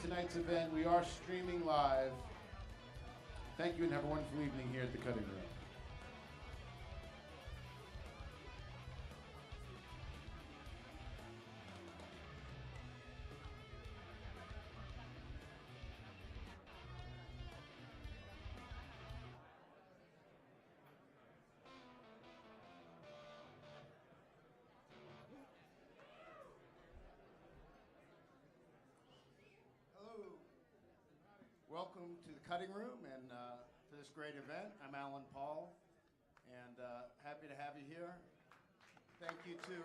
tonight's event. We are streaming live. Thank you and have a wonderful evening here at the Cutting Room. Welcome to the Cutting Room and for this great event. I'm Alan Paul, and happy to have you here. Thank you to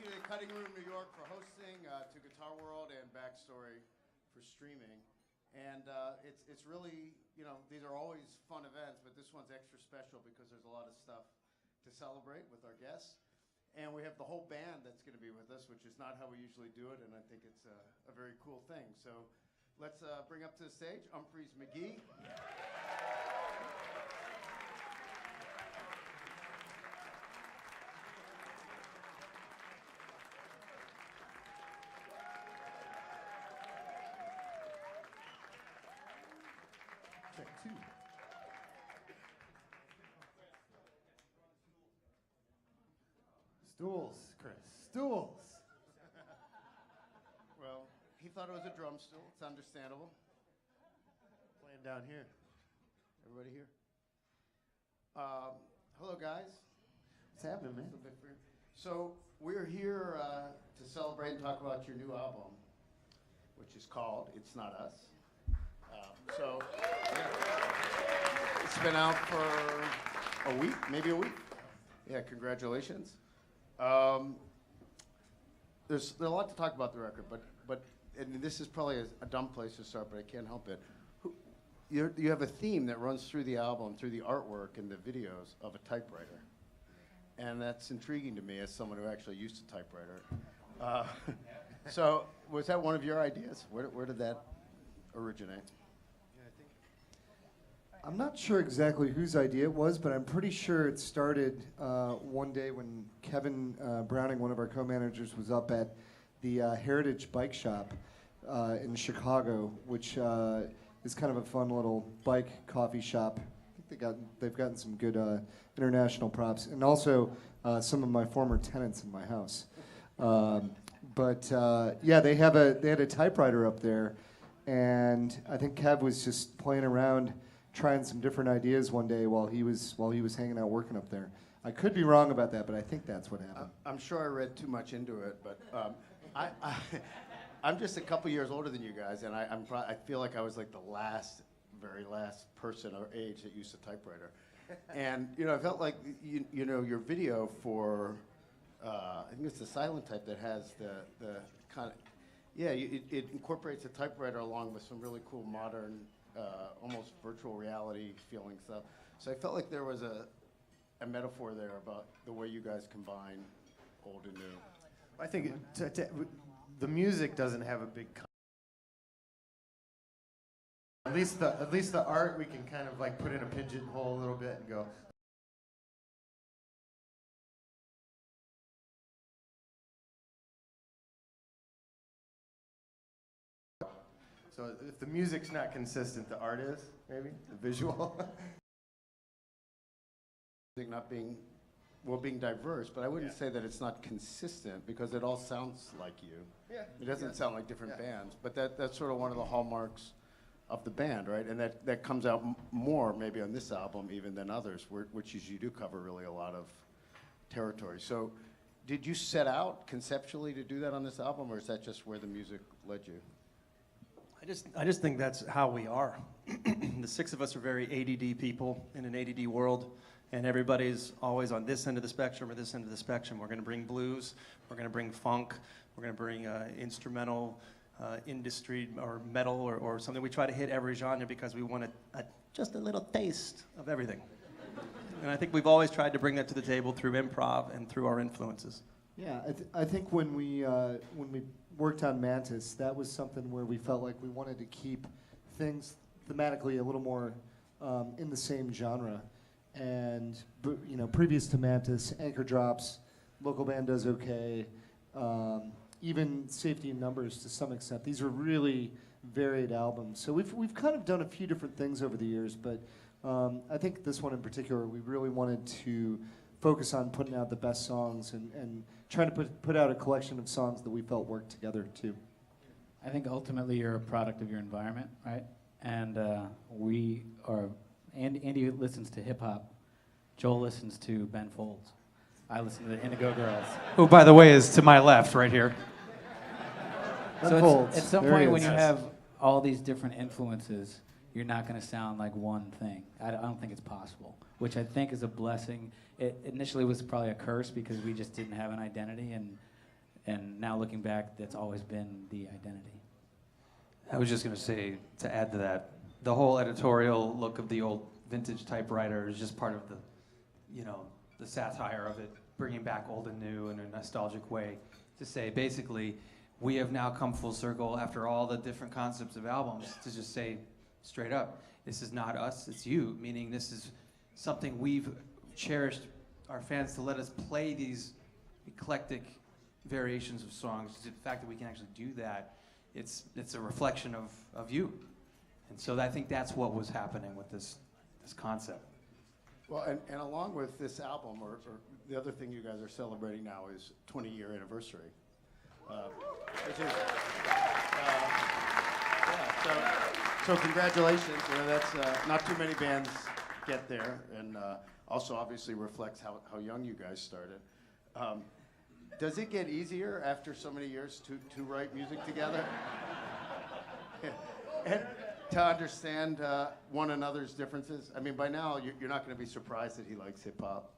the Cutting Room New York for hosting, to Guitar World and Backstory for streaming. And it's really, you know, these are always fun events, but this one's extra special because there's a lot of stuff to celebrate with our guests. And we have the whole band that's going to be with us, which is not how we usually do it, and I think it's a very cool thing. So let's bring up to the stage Umphrey's McGee. Check two. Stools, Chris. Stools. Well, he thought it was a drum stool. It's understandable. Playing down here. Everybody here? Hello, guys. What's happening, man? So we're here to celebrate and talk about your new album, which is called It's Not Us. It's been out for a week, maybe a week. Yeah, congratulations. There's a lot to talk about the record, but and this is probably a dumb place to start, but I can't help it. You have a theme that runs through the album, through the artwork and the videos of a typewriter, and that's intriguing to me as someone who actually used a typewriter. So was that one of your ideas? Where did that originate? I'm not sure exactly whose idea it was, but I'm pretty sure it started one day when Kevin Browning, one of our co-managers, was up at the Heritage Bike Shop in Chicago, which is kind of a fun little bike coffee shop. I think they've gotten some good international props, and also some of my former tenants in my house. Yeah, they had a typewriter up there, and I think Kev was just playing around, trying some different ideas one day while he was hanging out working up there. I could be wrong about that, but I think that's what happened. I'm sure I read too much into it, but I'm just a couple years older than you guys, and I feel like I was like the very last person our age that used a typewriter. And you know, I felt like you know your video for I think it's the silent type that has the kind of it incorporates a typewriter along with some really cool modern. Almost virtual reality feeling stuff. So I felt like there was a metaphor there about the way you guys combine old and new. I think the music doesn't have a big. At least the art we can kind of like put in a pigeonhole a little bit and go. So if the music's not consistent, the art is, maybe, the visual. I think being diverse, but I wouldn't say that it's not consistent because it all sounds like you. Yeah. It doesn't sound like different bands, but that's sort of one of the hallmarks of the band, right? And that comes out more maybe on this album even than others, which is you do cover really a lot of territory. So did you set out conceptually to do that on this album, or is that just where the music led you? I just think that's how we are. The six of us are very ADD people in an ADD world, and everybody's always on this end of the spectrum or this end of the spectrum. We're going to bring blues, we're going to bring funk, we're going to bring instrumental industry or metal or something. We try to hit every genre because we want just a little taste of everything. And I think we've always tried to bring that to the table through improv and through our influences. Yeah, I think when we worked on Mantis, that was something where we felt like we wanted to keep things thematically a little more in the same genre. And you know, previous to Mantis, Anchor Drops, Local Band Does Okay, even Safety in Numbers to some extent. These are really varied albums. So we've kind of done a few different things over the years, but I think this one in particular, we really wanted to focus on putting out the best songs and trying to put out a collection of songs that we felt worked together too. I think ultimately you're a product of your environment, right? And we are. Andy listens to hip hop. Joel listens to Ben Folds. I listen to the Indigo Girls. Who, by the way, is to my left right here. Ben Folds. At some There he point when is. you have all these different influences, you're not going to sound like one thing. I don't think it's possible, which I think is a blessing. It initially was probably a curse because we just didn't have an identity, and now looking back, that's always been the identity. I was just going to say, to add to that, the whole editorial look of the old vintage typewriter is just part of the, the satire of it, bringing back old and new in a nostalgic way. To say, basically, we have now come full circle after all the different concepts of albums to just say straight up, this is not us, it's you, meaning this is something we've cherished our fans to let us play these eclectic variations of songs. The fact that we can actually do that, it's a reflection of you. And so I think that's what was happening with this concept. Well, and along with this album, or the other thing you guys are celebrating now is 20-year anniversary, which is, so congratulations. That's not too many bands get there, and also obviously reflects how young you guys started. Does it get easier after so many years to write music together? And to understand one another's differences? I mean, by now, you're not going to be surprised that he likes hip-hop,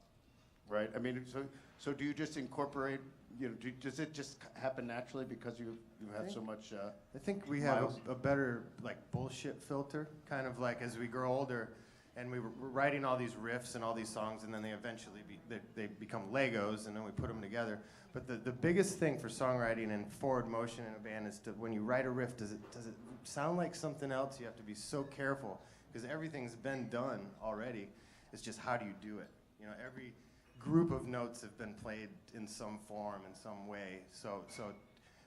right? I mean, so do you just incorporate, does it just happen naturally because you have so much I think we have miles? a better bullshit filter, kind of like as we grow older, and we're writing all these riffs and all these songs, and then they eventually they become Legos, and then we put them together. But the biggest thing for songwriting and forward motion in a band is to, when you write a riff, does it sound like something else? You have to be so careful because everything's been done already. It's just how do you do it? Every group of notes have been played in some form, in some way. So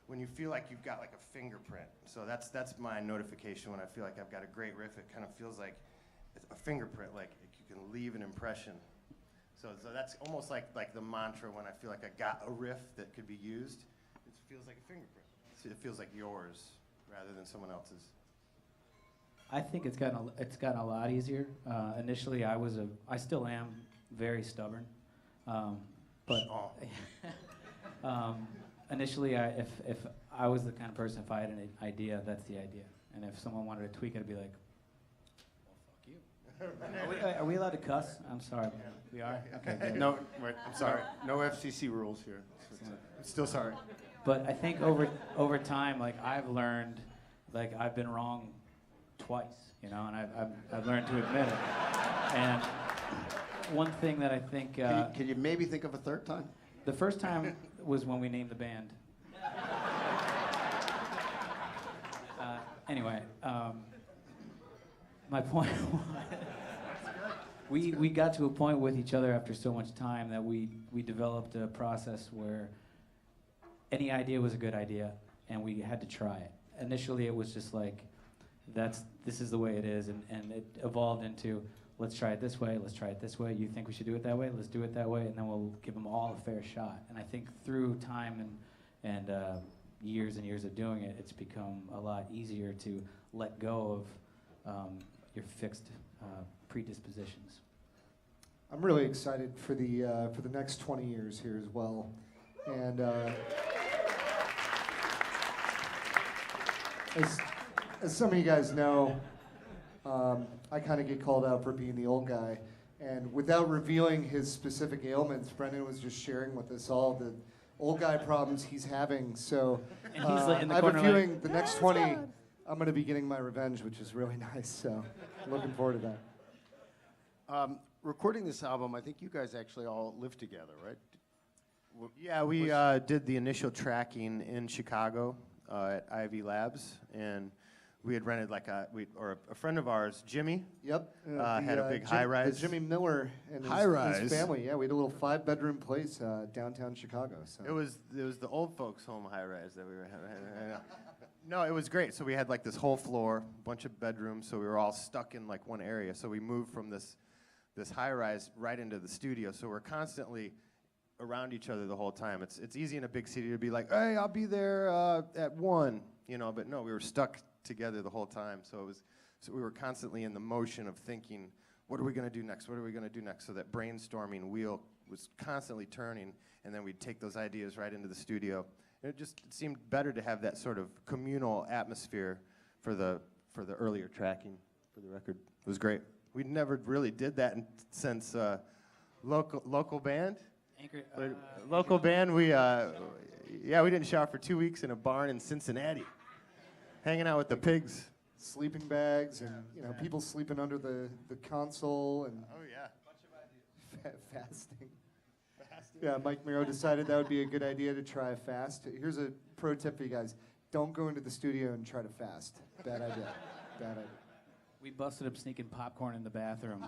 when you feel like you've got like a fingerprint, so that's my notification when I feel like I've got a great riff. It kind of feels like it's a fingerprint, like you can leave an impression. So that's almost like the mantra when I feel like I got a riff that could be used. It feels like a fingerprint. It feels like yours rather than someone else's. I think it's gotten a lot easier. Initially, I still am very stubborn, but initially, if I was the kind of person, if I had an idea, that's the idea, and if someone wanted to tweak it, I'd be like, well, fuck you. Are we allowed to cuss? I'm sorry. Yeah. We are? Okay, good. No, wait, I'm sorry. No FCC rules here. I'm still sorry. But I think over time, I've learned, I've been wrong twice, and I've learned to admit it. And one thing that I think Can you maybe think of a third time? the first time was when we named the band. Anyway, my point was, we got to a point with each other after so much time that we developed a process where any idea was a good idea, and we had to try it. Initially, it was just this is the way it is, and it evolved into, let's try it this way, let's try it this way. You think we should do it that way? Let's do it that way, and then we'll give them all a fair shot. And I think through time and years and years of doing it, it's become a lot easier to let go of your fixed predispositions. I'm really excited for the next 20 years here as well, and as some of you guys know, I kind of get called out for being the old guy, and without revealing his specific ailments, Brendan was just sharing with us all the old guy problems he's having. So And he's in the I have a corner feeling the next 20, I'm going to be getting my revenge, which is really nice. So looking forward to that. Recording this album, I think you guys actually all live together, right? Yeah, we did the initial tracking in Chicago at Ivy Labs, and we had rented like a friend of ours, Jimmy. Yep. Had a big high-rise. Jimmy Miller and his family. Yeah, we had a little 5-bedroom place downtown Chicago. So. It was the old folks' home high-rise that we were having. No, it was great. So we had like this whole floor, bunch of bedrooms. So we were all stuck in like one area. So we moved from this high-rise right into the studio. So we're constantly around each other the whole time. It's easy in a big city to be like, hey, I'll be there at 1, you know. But no, we were stuck together the whole time. So we were constantly in the motion of thinking, what are we going to do next? What are we going to do next? So that brainstorming wheel was constantly turning, and then we'd take those ideas right into the studio. And it seemed better to have that sort of communal atmosphere for the earlier tracking for the record. It was great. We never really did that since local band. Local band. We didn't shower for 2 weeks in a barn in Cincinnati, hanging out with the pigs. Sleeping bags and people sleeping under the console and fasting. Yeah, Mike Miro decided that would be a good idea to try a fast. Here's a pro tip for you guys: don't go into the studio and try to fast. Bad idea. Bad idea. We busted up sneaking popcorn in the bathroom.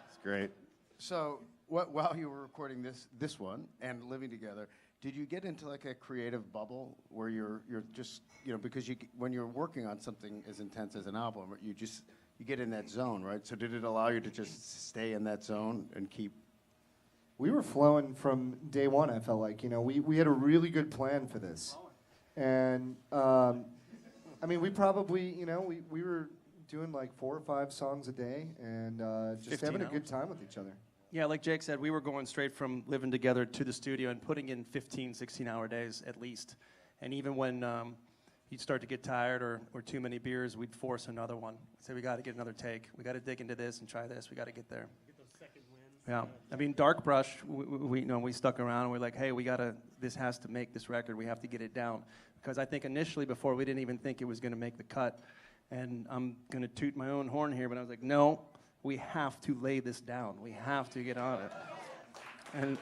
It's great. So while you were recording this one and living together, did you get into like a creative bubble where you're just because when you're working on something as intense as an album, you get in that zone, right? So did it allow you to just stay in that zone and keep? We were flowing from day one. I felt like we had a really good plan for this, and we probably we were doing like 4 or 5 songs a day and just having a good time with each other. Yeah, like Jake said, we were going straight from living together to the studio and putting in 15, 16-hour days at least. And even when he'd start to get tired or too many beers, we'd force another one. We'd say, we got to get another take. We got to dig into this and try this. We got to get there. Get those second wins. Yeah. I mean, Dark Brush, we stuck around and we're like, hey, this has to make this record. We have to get it down. Because I think initially before we didn't even think it was going to make the cut. And I'm going to toot my own horn here, but I was like, no. We have to lay this down. We have to get on it. And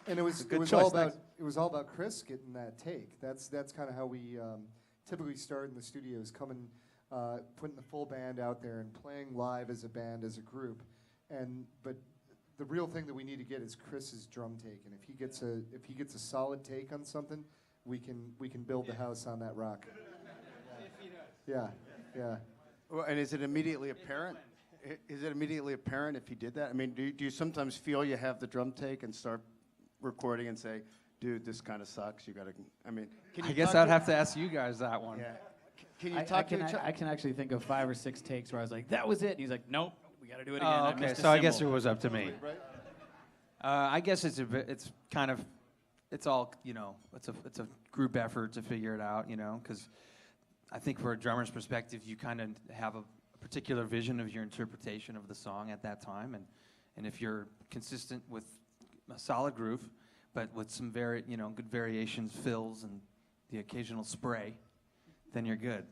it was all about Chris getting that take. That's kind of how we typically start in the studios, coming, putting the full band out there and playing live as a band, as a group. But the real thing that we need to get is Chris's drum take. And if he gets a solid take on something, we can build the house on that rock. Yeah. Well, and is it immediately apparent? Is it immediately apparent if he did that? I mean, do you sometimes feel you have the drum take and start recording and say, dude, this kind of sucks, you got to, I guess I'd have to ask you guys that one. Yeah. Can you talk to each other? I can actually think of 5 or 6 takes where I was like, that was it. And he's like, nope, we got to do it again. Oh, I okay, missed a so I guess it symbol. was up to me. I guess it's kind of, it's all, it's a group effort to figure it out, because I think for a drummer's perspective, you kind of have a particular vision of your interpretation of the song at that time, and if you're consistent with a solid groove, but with some good variations, fills, and the occasional spray, then you're good.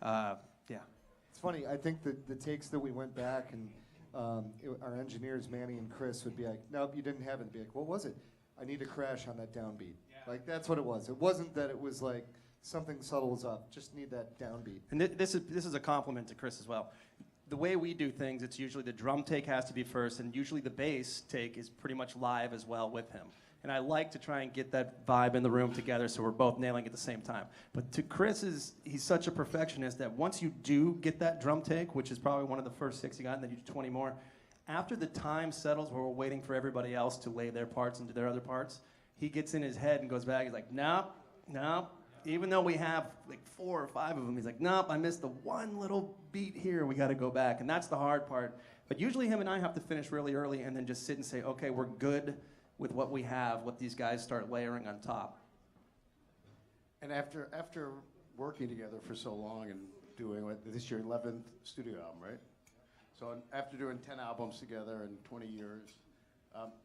Yeah. It's funny. I think the takes that we went back and our engineers Manny and Chris would be like, nope, you didn't have it. Be like, what was it? I need a crash on that downbeat. Yeah. Like that's what it was. It wasn't that it was like something subtle was up. Just need that downbeat. And this is a compliment to Chris as well. The way we do things, it's usually the drum take has to be first, and usually the bass take is pretty much live as well with him. And I like to try and get that vibe in the room together so we're both nailing it at the same time. But to Chris, he's such a perfectionist that once you do get that drum take, which is probably one of the first 6 you got, and then you do 20 more, after the time settles where we're waiting for everybody else to lay their parts into their other parts, he gets in his head and goes back, he's like, nope. Even though we have like 4 or 5 of them, he's like, nope, I missed the one little beat here. We got to go back. And that's the hard part. But usually him and I have to finish really early and then just sit and say, okay, we're good with what we have, what these guys start layering on top. And after working together for so long and doing this is your 11th studio album, right? So after doing 10 albums together in 20 years,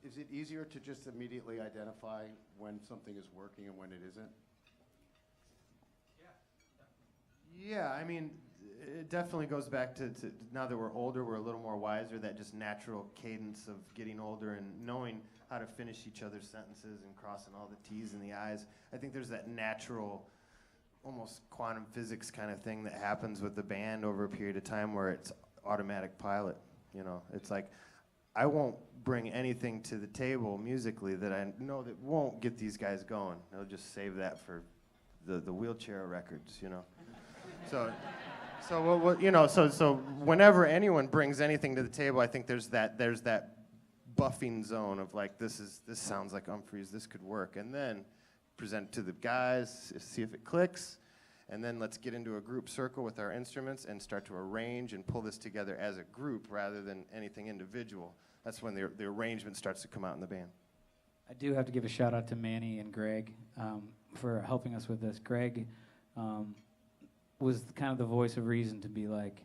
is it easier to just immediately identify when something is working and when it isn't? Yeah, I mean, it definitely goes back to now that we're older, we're a little more wiser, that just natural cadence of getting older and knowing how to finish each other's sentences and crossing all the T's and the I's. I think there's that natural almost quantum physics kind of thing that happens with the band over a period of time where it's automatic pilot. You know, it's like I won't bring anything to the table musically that I know that won't get these guys going. They'll just save that for the wheelchair records, you know. So whenever anyone brings anything to the table, I think there's that buffing zone of like this sounds like Umphrey's, this could work, and then present it to the guys, see if it clicks, and then let's get into a group circle with our instruments and start to arrange and pull this together as a group rather than anything individual. That's when the arrangement starts to come out in the band. I do have to give a shout out to Manny and Greg for helping us with this. Greg was kind of the voice of reason to be like,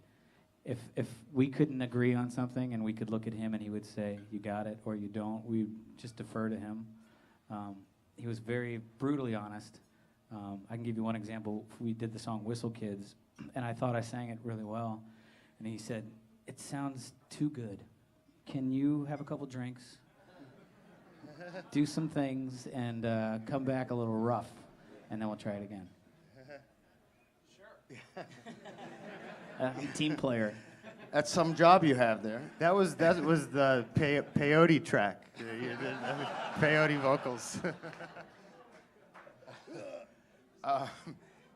if we couldn't agree on something and we could look at him and he would say, you got it or you don't, we just defer to him. He was very brutally honest. I can give you one example. We did the song Whistle Kids, and I thought I sang it really well. And he said, it sounds too good. Can you have a couple drinks, do some things, and come back a little rough, and then we'll try it again. Sure. I'm a team player. That's some job you have there. That was the peyote track. Peyote vocals.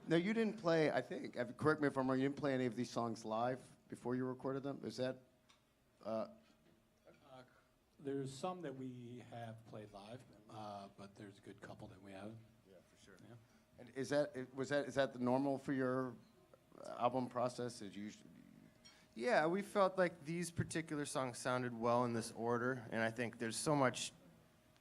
No, you didn't play, I think, correct me if I'm wrong, you didn't play any of these songs live before you recorded them? Is that? There's some that we have played live, but there's a good couple that we haven't. Yeah, for sure. Yeah. And is that the normal for your album process? Is you Yeah, we felt like these particular songs sounded well in this order, and I think there's so much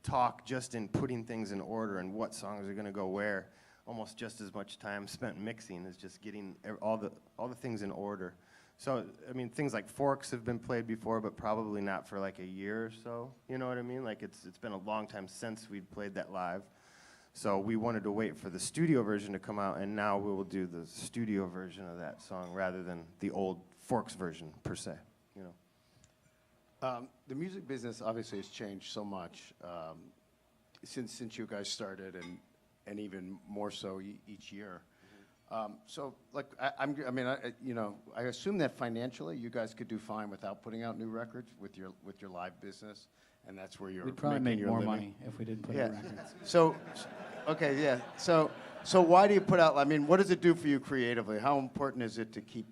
talk just in putting things in order and what songs are going to go where. Almost just as much time spent mixing as just getting all the things in order. So, I mean, things like Forks have been played before, but probably not for like a year or so. You know what I mean? Like it's been a long time since we'd played that live. So we wanted to wait for the studio version to come out, and now we will do the studio version of that song rather than the old Forks version per se. You know. the music business obviously has changed so much since you guys started, and even more so each year. So, like, I assume that financially you guys could do fine without putting out new records with your live business, and that's where you're. We'd probably making make your more living. money if we didn't put out records. So, okay, yeah. So why do you put out? I mean, what does it do for you creatively? How important is it to keep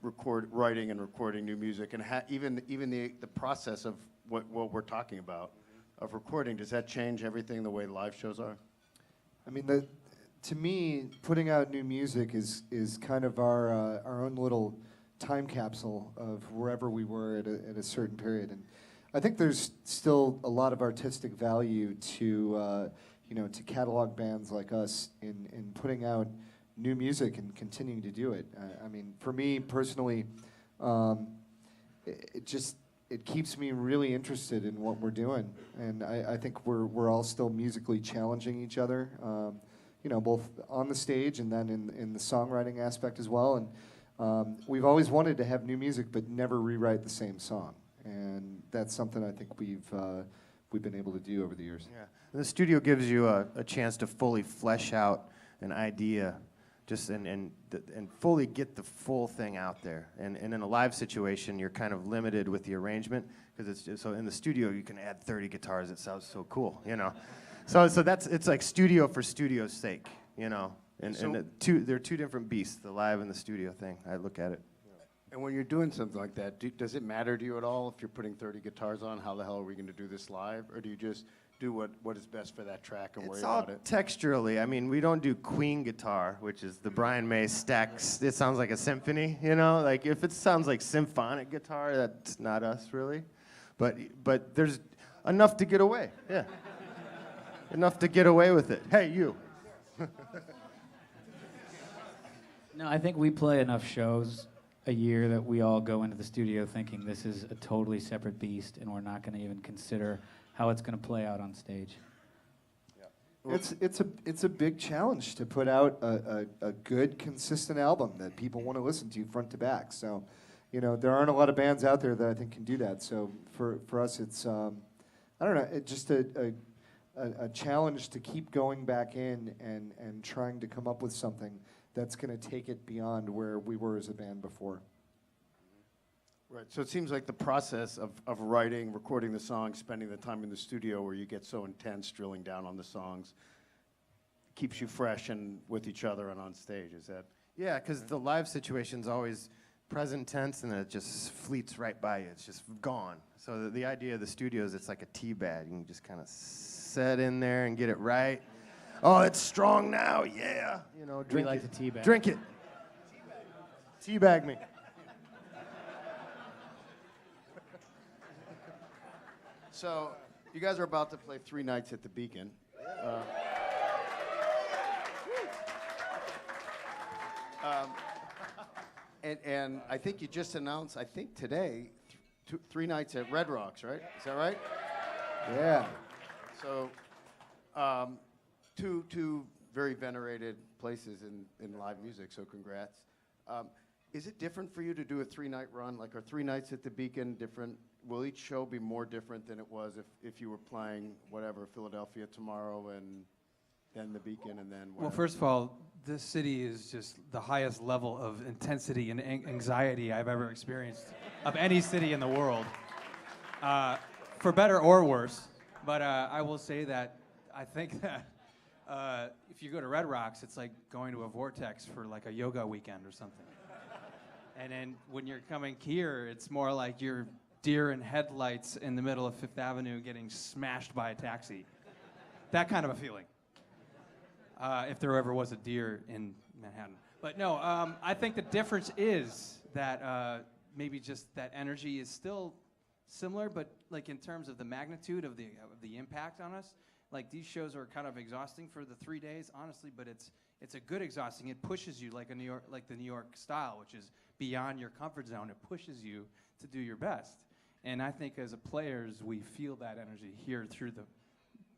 writing and recording new music, and even the process of what we're talking about of recording? Does that change everything the way live shows are? I mean, to me, putting out new music is kind of our own little time capsule of wherever we were at a certain period, and I think there's still a lot of artistic value to to catalog bands like us in putting out new music and continuing to do it. I mean, for me personally, it keeps me really interested in what we're doing, and I think we're all still musically challenging each other. Both on the stage and then in the songwriting aspect as well. And we've always wanted to have new music, but never rewrite the same song. And that's something I think we've been able to do over the years. Yeah, and the studio gives you a chance to fully flesh out an idea, just and fully get the full thing out there. And in a live situation, you're kind of limited with the arrangement because it's just, so in the studio you can add 30 guitars. It sounds so cool, you know. So it's like studio for studio's sake, you know. And they're two different beasts, the live and the studio thing. I look at it. And when you're doing something like that, does it matter to you at all if you're putting 30 guitars on? How the hell are we going to do this live? Or do you just do what is best for that track and worry about it? It's all texturally. I mean, we don't do Queen guitar, which is the Brian May stacks. It sounds like a symphony, you know? Like, if it sounds like symphonic guitar, that's not us, really. But there's enough to get away, yeah. Enough to get away with it. Hey, you. No, I think we play enough shows a year that we all go into the studio thinking this is a totally separate beast, and we're not going to even consider how it's going to play out on stage. Yeah. It's a big challenge to put out a good, consistent album that people want to listen to front to back. So, there aren't a lot of bands out there that I think can do that. So for us, it's I don't know, it's just a a challenge to keep going back in and trying to come up with something that's going to take it beyond where we were as a band before. Right. So it seems like the process of writing, recording the songs, spending the time in the studio where you get so intense, drilling down on the songs, keeps you fresh and with each other and on stage. Is that? Yeah, because the live situation's always present tense, and then it just fleets right by you. It's just gone. So the idea of the studio is it's like a tea bag. You can just kind of set in there and get it right. Oh, it's strong now. Yeah. You know, drink like it. the tea bag. Drink it. Tea bag me. So you guys are about to play 3 nights at the Beacon. And I think you just announced, I think today, 3 nights at Red Rocks, right? Is that right? Yeah. So, two very venerated places in live music. So, congrats. Is it different for you to do a 3-night run? Like, are 3 nights at the Beacon different? Will each show be more different than it was if you were playing whatever Philadelphia tomorrow and then the Beacon and then whatever? Well, first of all, this city is just the highest level of intensity and anxiety I've ever experienced of any city in the world, for better or worse. But I will say that I think that if you go to Red Rocks, it's like going to a vortex for like a yoga weekend or something. And then when you're coming here, it's more like you're deer in headlights in the middle of Fifth Avenue getting smashed by a taxi. That kind of a feeling. If there ever was a deer in Manhattan. But no, I think the difference is that maybe just that energy is still similar, but like in terms of the magnitude of the impact on us, like these shows are kind of exhausting for the 3 days, honestly, but it's a good exhausting. It pushes you like the New York style, which is beyond your comfort zone. It pushes you to do your best. And I think as players, we feel that energy here through the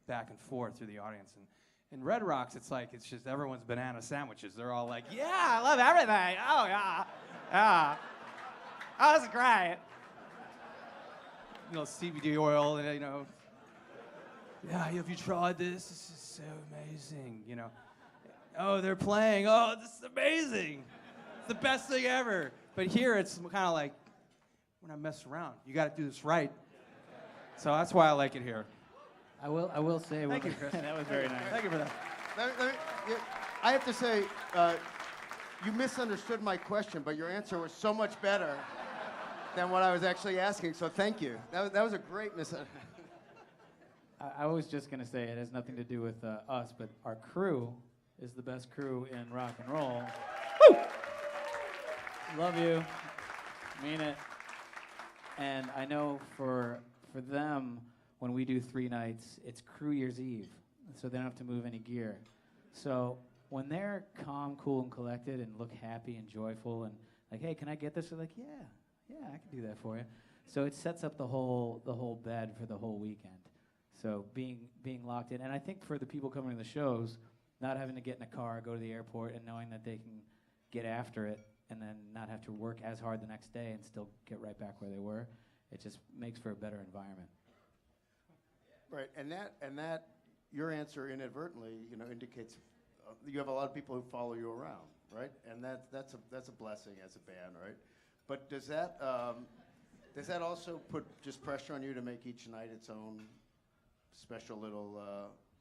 back and forth through the audience. And in Red Rocks, it's just everyone's banana sandwiches. They're all like, yeah, I love everything. Oh, yeah. Yeah. Oh, this is great. You know, CBD oil, and, you know. Yeah, have you tried this? This is so amazing, you know. Oh, they're playing. Oh, this is amazing. It's the best thing ever. But here, it's kind of like, we're not messing around. You got to do this right. So that's why I like it here. I will say. Thank you, Chris. That was very nice. Thank you for that. I have to say, you misunderstood my question, but your answer was so much better than what I was actually asking, so thank you. That was a great misunderstanding. I was just going to say it has nothing to do with us, but our crew is the best crew in rock and roll. Woo! Love you. Mean it. And I know for them, when we do 3 nights, it's Crew Year's Eve, so they don't have to move any gear. So when they're calm, cool, and collected and look happy and joyful and like, hey, can I get this? They're like, yeah, I can do that for you. So it sets up the whole bed for the whole weekend. So being locked in, and I think for the people coming to the shows, not having to get in a car, go to the airport, and knowing that they can get after it and then not have to work as hard the next day and still get right back where they were, it just makes for a better environment. Right, and that your answer inadvertently, you know, indicates you have a lot of people who follow you around, right? And that's a blessing as a band, right? But does that also put just pressure on you to make each night its own special little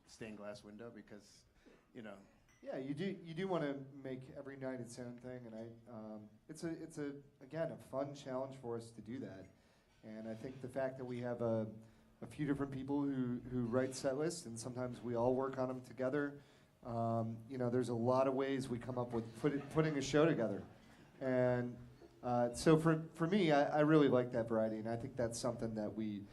stained glass window? Because, you know. Yeah, you do want to make every night its own thing, and it's again a fun challenge for us to do that. And I think the fact that we have a few different people who write set lists, and sometimes we all work on them together. You know, there's a lot of ways we come up with putting a show together, and so for me, I really like that variety, and I think that's something that we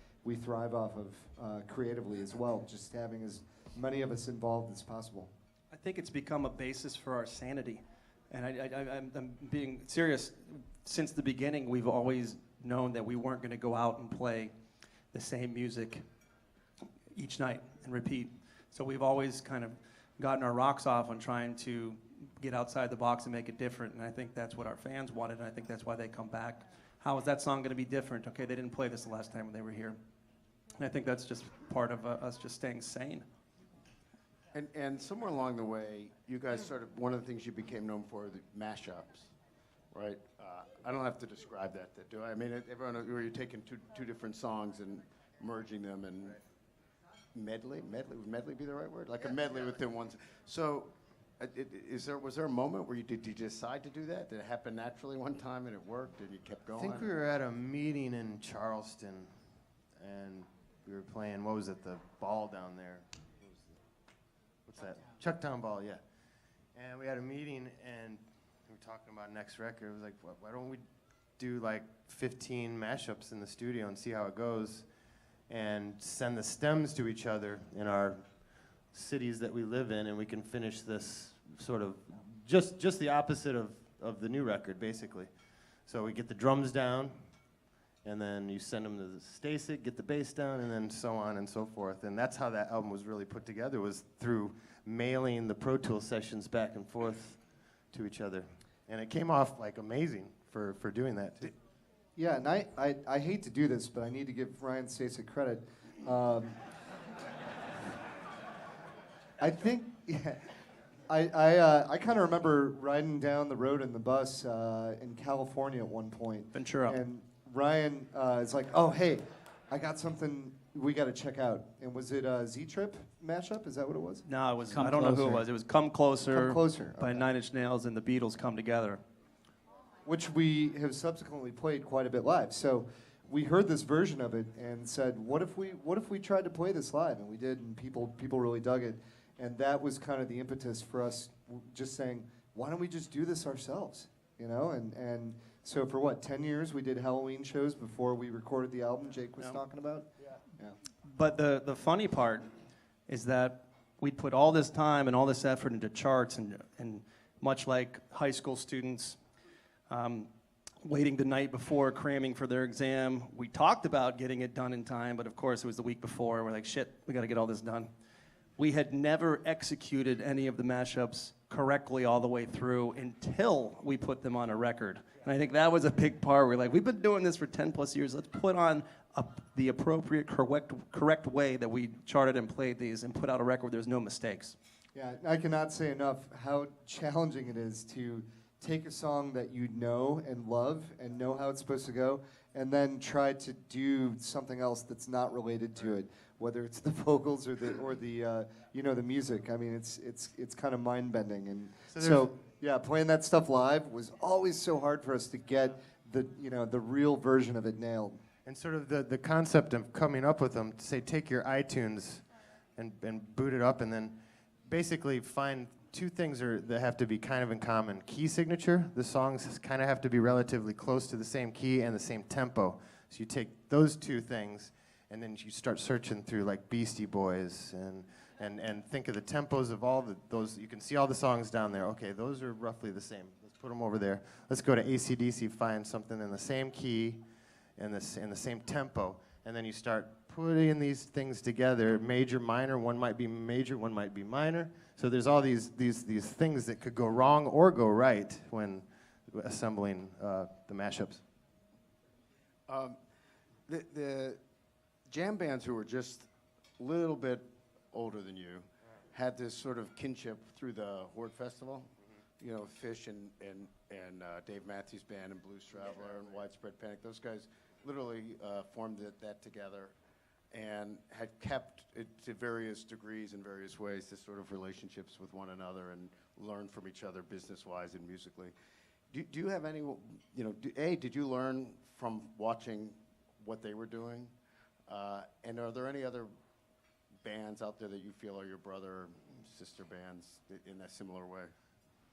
thrive off of creatively as well. Just having as many of us involved as possible. I think it's become a basis for our sanity, and I'm being serious. Since the beginning, we've always known that we weren't going to go out and play the same music each night and repeat. So we've always kind of gotten our rocks off on trying to get outside the box and make it different, and I think that's what our fans wanted, and I think that's why they come back. How is that song going to be different? Okay, they didn't play this the last time when they were here. And I think that's just part of us just staying sane. And somewhere along the way, you guys started, one of the things you became known for, the mashups, right? I don't have to describe that, do I? I mean, everyone, where you're taking two different songs and merging them and medley? Would medley be the right word? Like a medley within one. So, was there a moment where did you decide to do that? Did it happen naturally one time and it worked and you kept going? I think we were at a meeting in Charleston, and we were playing, what was it, the ball down there? What's that? Chucktown Ball, yeah. And we had a meeting, and we were talking about next record. It was like, why don't we do like 15 mashups in the studio and see how it goes, and send the stems to each other in our cities that we live in, and we can finish this sort of just the opposite of the new record, basically. So we get the drums down, and then you send them to the Stasic, get the bass down, and then so on and so forth. And that's how that album was really put together, was through mailing the Pro Tool sessions back and forth to each other. And it came off like amazing for doing that, too. Yeah, and I hate to do this, but I need to give Ryan Stasic credit. I think, yeah, I kind of remember riding down the road in the bus in California at one point. Ventura. And Ryan is like, oh, hey, I got something we got to check out. And was it a Z-Trip mashup? Is that what it was? No, it was. Come I don't know who it Closer. was. It was "Come Closer." Come Closer, by okay. Nine Inch Nails and the Beatles come together. Which we have subsequently played quite a bit live. So we heard this version of it and said, what if we tried to play this live? And we did, and people really dug it. And that was kind of the impetus for us just saying, why don't we just do this ourselves? You know, and so for what, 10 years we did Halloween shows before we recorded the album Jake was talking about? Yeah. But the funny part is that we'd put all this time and all this effort into charts, and much like high school students waiting the night before, cramming for their exam, we talked about getting it done in time, but of course it was the week before, and we're like, shit, we got to get all this done. We had never executed any of the mashups correctly all the way through until we put them on a record. And I think that was a big part. We're like, we've been doing this for 10 plus years. Let's put on the appropriate, correct way that we charted and played these and put out a record where there's no mistakes. Yeah, I cannot say enough how challenging it is to take a song that you know and love and know how it's supposed to go, and then try to do something else that's not related to it, whether it's the vocals or the the music. I mean, it's kind of mind bending, and so yeah, playing that stuff live was always so hard for us to get the real version of it nailed. And sort of the concept of coming up with them, say take your iTunes and boot it up, and then basically find two things that have to be kind of in common. Key signature, the songs kind of have to be relatively close to the same key and the same tempo. So you take those two things, and then you start searching through like Beastie Boys and think of the tempos of all those. You can see all the songs down there. Okay, those are roughly the same. Let's put them over there. Let's go to AC/DC, find something in the same key and the same tempo, and then you start putting these things together. Major, minor. One might be major, one might be minor. So there's all these things that could go wrong or go right when assembling the mashups. The jam bands who were just a little bit older than you had this sort of kinship through the Horde Festival. You know, Fish and Dave Matthews Band and Blues Traveler and Widespread Panic. Those guys literally formed that together and had kept it to various degrees in various ways, this sort of relationships with one another and learn from each other business-wise and musically. Do you have any, did you learn from watching what they were doing? And are there any other bands out there that you feel are your brother or sister bands in a similar way?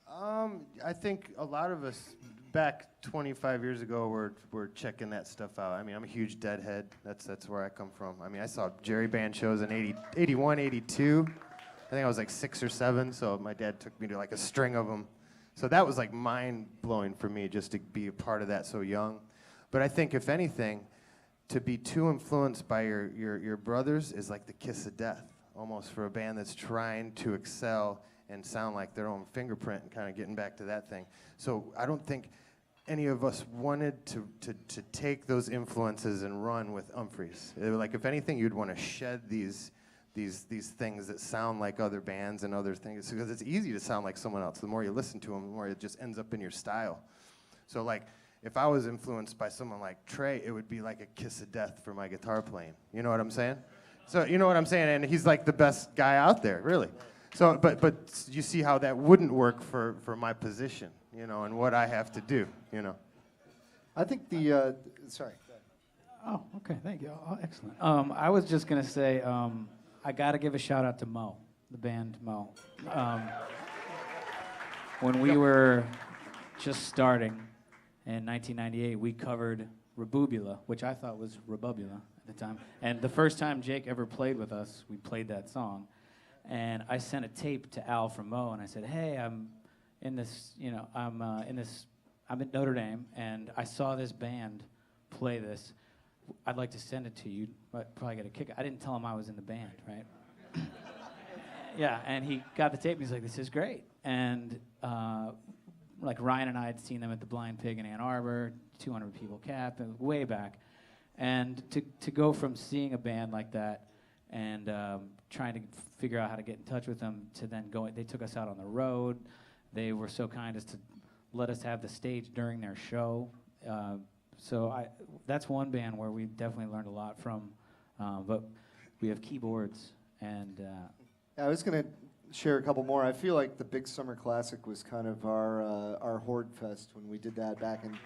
I think a lot of us back 25 years ago were checking that stuff out. I mean, I'm a huge Deadhead. That's where I come from. I mean, I saw Jerry Band shows in 81, 82. I think I was like 6 or 7, so my dad took me to like a string of them. So that was like mind-blowing for me just to be a part of that so young. But I think, if anything, to be too influenced by your brothers is like the kiss of death, almost, for a band that's trying to excel and sound like their own fingerprint and kind of getting back to that thing. So I don't think any of us wanted to take those influences and run with Umphrey's. Like, if anything, you'd want to shed these things that sound like other bands and other things, because it's easy to sound like someone else. The more you listen to them, the more it just ends up in your style. So, like, if I was influenced by someone like Trey, it would be like a kiss of death for my guitar playing. You know what I'm saying? So, you know what I'm saying? And he's like the best guy out there, really. So, but you see how that wouldn't work for my position, you know, and what I have to do, you know. I think sorry. Oh, okay, thank you. Oh, excellent. I was just gonna say, I gotta give a shout out to Mo, the band Mo. When we were just starting in 1998, we covered Rebubula, which I thought was Rebubula at the time. And the first time Jake ever played with us, we played that song. And I sent a tape to Al from Mo, and I said, "Hey, I'm in this, I'm at Notre Dame, and I saw this band play this. I'd like to send it to you, but probably get a kick." I didn't tell him I was in the band, right? Yeah, and he got the tape, and he's like, "This is great." And like Ryan and I had seen them at the Blind Pig in Ann Arbor, 200 people cap, way back. And to go from seeing a band like that and trying to figure out how to get in touch with them to then going, they took us out on the road. They were so kind as to let us have the stage during their show. So that's one band where we definitely learned a lot from. But we have keyboards and... I was going to share a couple more. I feel like the Big Summer Classic was kind of our Horde Fest when we did that back in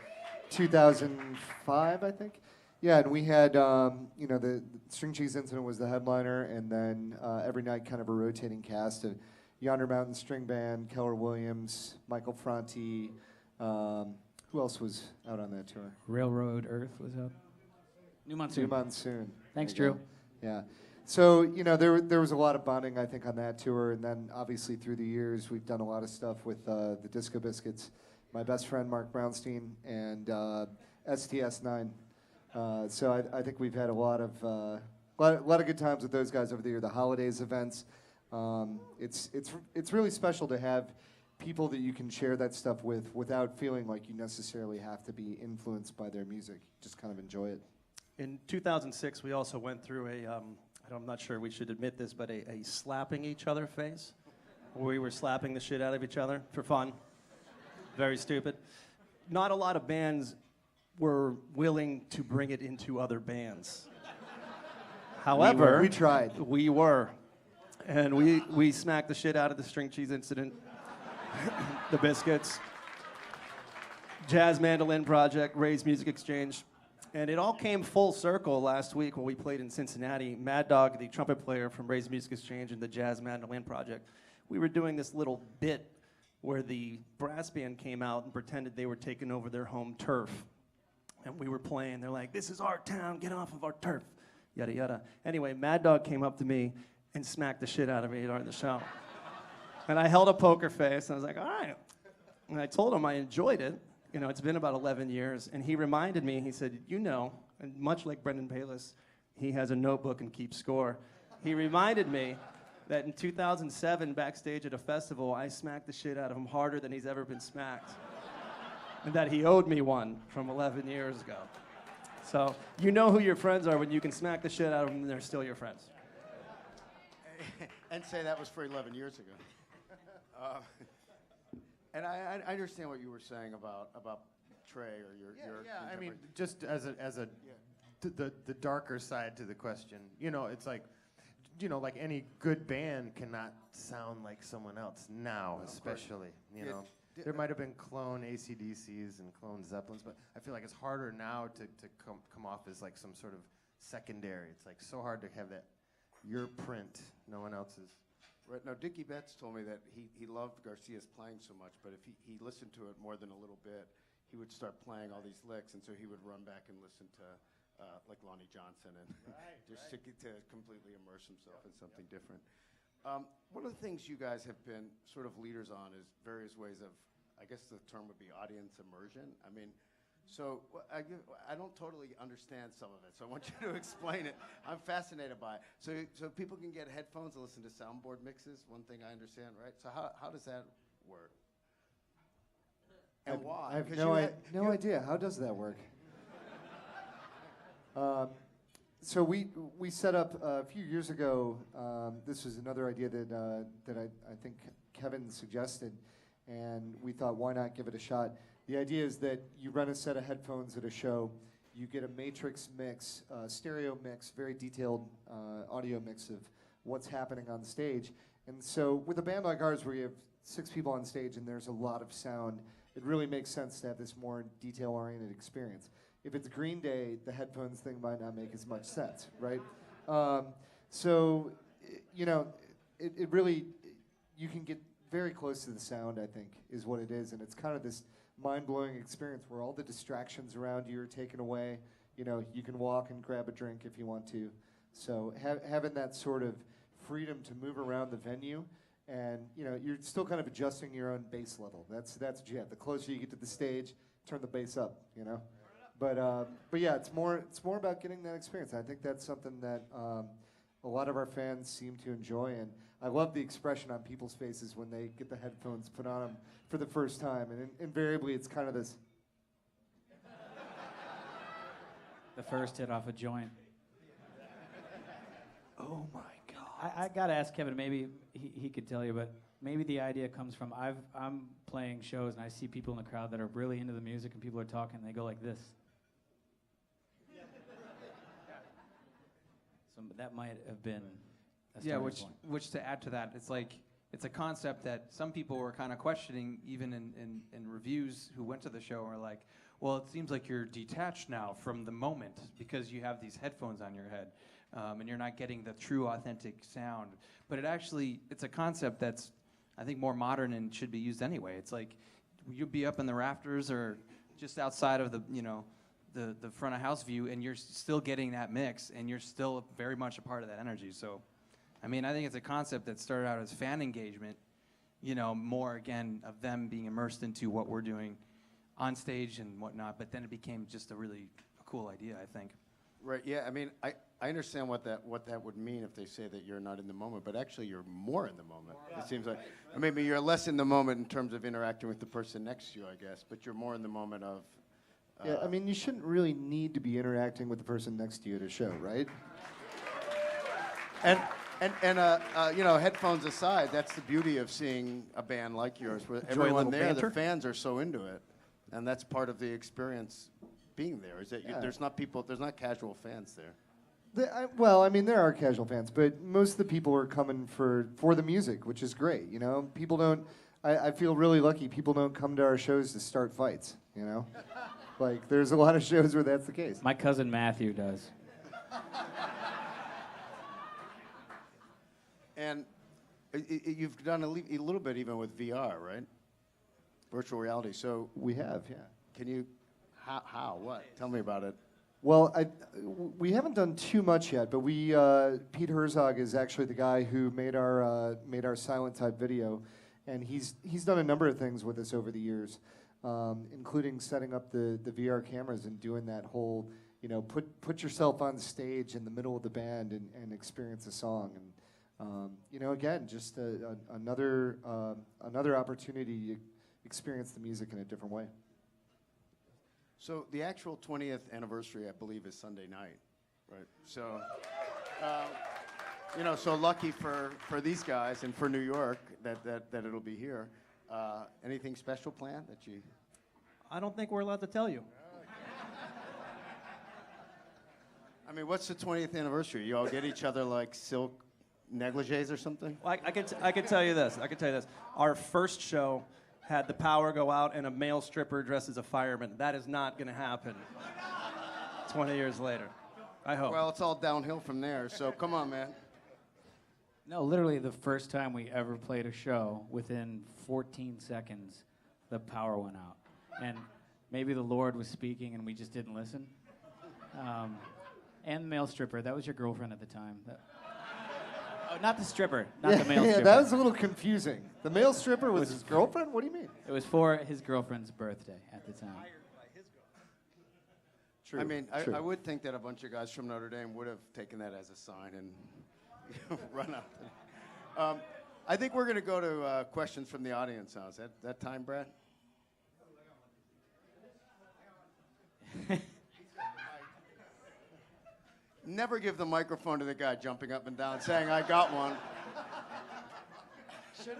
2005, I think. Yeah, and we had, the String Cheese Incident was the headliner, and then every night kind of a rotating cast of Yonder Mountain String Band, Keller Williams, Michael Franti. Who else was out on that tour? Railroad Earth was out. New Monsoon. New Monsoon. Thanks, There you Drew. go. Yeah. So, there was a lot of bonding, I think, on that tour, and then obviously through the years, we've done a lot of stuff with the Disco Biscuits, my best friend Mark Brownstein, and STS9. So I think we've had a lot of good times with those guys over the year. The holidays events, it's really special to have people that you can share that stuff with without feeling like you necessarily have to be influenced by their music. Just kind of enjoy it. In 2006, we also went through I'm not sure we should admit this, but a slapping each other phase, where we were slapping the shit out of each other for fun. Very stupid. Not a lot of bands were willing to bring it into other bands. However, we tried. We were. And we smacked the shit out of the String Cheese Incident, the Biscuits, Jazz Mandolin Project, Ray's Music Exchange. And it all came full circle last week when we played in Cincinnati. Mad Dog, the trumpet player from Ray's Music Exchange and the Jazz Mandolin Project, we were doing this little bit where the brass band came out and pretended they were taking over their home turf. And we were playing. They're like, "This is our town. Get off of our turf." Yada, yada. Anyway, Mad Dog came up to me and smacked the shit out of me during the show. And I held a poker face, and I was like, "All right." And I told him I enjoyed it. It's been about 11 years. And he reminded me, he said, and much like Brendan Palis, he has a notebook and keeps score. He reminded me that in 2007, backstage at a festival, I smacked the shit out of him harder than he's ever been smacked. And that he owed me one from 11 years ago. So you know who your friends are when you can smack the shit out of them and they're still your friends. And say that was for 11 years ago. And I understand what you were saying about Trey or your I mean, just as the darker side to the question, it's like, like any good band cannot sound like someone else now, especially, There might have been clone AC/DCs and clone Zeppelins, but I feel like it's harder now to come off as like some sort of secondary. It's like so hard to have that your print, no one else's. Right. Now, Dickie Betts told me that he loved Garcia's playing so much, but if he listened to it more than a little bit, he would start playing all these licks, and so he would run back and listen to like Lonnie Johnson and to completely immerse himself in something different. One of the things you guys have been sort of leaders on is various ways of, I guess the term would be audience immersion. I mean, so I don't totally understand some of it, so I want you to explain it. I'm fascinated by it. So people can get headphones and listen to soundboard mixes, one thing I understand, right? So how does that work? And why? I have 'Cause no, you had- no idea. How does that work? So we set up a few years ago. This was another idea that I think Kevin suggested, and we thought, why not give it a shot? The idea is that you rent a set of headphones at a show, you get a matrix mix, stereo mix, very detailed audio mix of what's happening on stage. And so with a band like ours, where you have 6 people on stage and there's a lot of sound, it really makes sense to have this more detail-oriented experience. If it's Green Day, the headphones thing might not make as much sense, right? So, you know, it really, you can get very close to the sound, I think, is what it is. And it's kind of this mind-blowing experience where all the distractions around you are taken away. You know, you can walk and grab a drink if you want to. So having that sort of freedom to move around the venue, and, you know, you're still kind of adjusting your own bass level. That's what you have. The closer you get to the stage, turn the bass up, you know? But yeah, it's more about getting that experience. I think that's something that a lot of our fans seem to enjoy, and I love the expression on people's faces when they get the headphones put on them for the first time, and invariably it's kind of this. The first hit off a joint. Oh my God! I gotta ask Kevin. Maybe he could tell you, but maybe the idea comes from I'm playing shows and I see people in the crowd that are really into the music, and people are talking, and they go like this. So that might have been a Yeah, starting point. which to add to that, it's like it's a concept that some people were kind of questioning, even in reviews who went to the show, are like, well, it seems like you're detached now from the moment because you have these headphones on your head, and you're not getting the true authentic sound. But it's a concept that's, I think, more modern and should be used anyway. It's like you'll be up in the rafters or just outside of the front of house view, and you're still getting that mix, and you're still very much a part of that energy. So, I mean, I think it's a concept that started out as fan engagement, you know, more again of them being immersed into what we're doing on stage and whatnot, but then it became just a really cool idea, I think. Right. Yeah. I mean, I understand what that would mean if they say that you're not in the moment, but actually you're more in the moment. It seems like, or maybe you're less in the moment in terms of interacting with the person next to you, I guess, but you're more in the moment of. Yeah, I mean, you shouldn't really need to be interacting with the person next to you at a show, right? And you know, headphones aside, that's the beauty of seeing a band like yours, where Enjoy a everyone little there, banter. the fans are so into it, and that's part of the experience being there. Is that there's not casual fans there. Well, I mean, there are casual fans, but most of the people are coming for the music, which is great. You know, people don't. I feel really lucky. People don't come to our shows to start fights. You know, like there's a lot of shows where that's the case. My cousin Matthew does. And you've done a little bit even with VR, right? Virtual reality. So We have, yeah. can you, how, what? Tell me about it. Well, we haven't done too much yet, but Pete Herzog is actually the guy who made our silent type video, and he's done a number of things with us over the years, including setting up the VR cameras and doing that whole, you know, put yourself on stage in the middle of the band and experience a song. And you know, again, just another opportunity to experience the music in a different way. So the actual 20th anniversary, I believe, is Sunday night, right? So, you know, so lucky for these guys and for New York that it'll be here. Anything special planned that you? I don't think we're allowed to tell you. I mean, what's the 20th anniversary? You all get each other like silk negligees or something? Well, I could tell you this. Our first show had the power go out and a male stripper dressed as a fireman. That is not going to happen 20 years later. I hope. Well, it's all downhill from there, so come on, man. No, literally the first time we ever played a show, within 14 seconds, the power went out. And maybe the Lord was speaking and we just didn't listen. And the male stripper, that was your girlfriend at the time. Oh, not the stripper, not the male stripper. Yeah, that was a little confusing. The male stripper was his girlfriend? What do you mean? It was for his girlfriend's birthday at the time. True. I mean, true. I would think that a bunch of guys from Notre Dame would have taken that as a sign and run out. I think we're going to go to questions from the audience now. Is that time, Brad? Never give the microphone to the guy jumping up and down saying, I got one.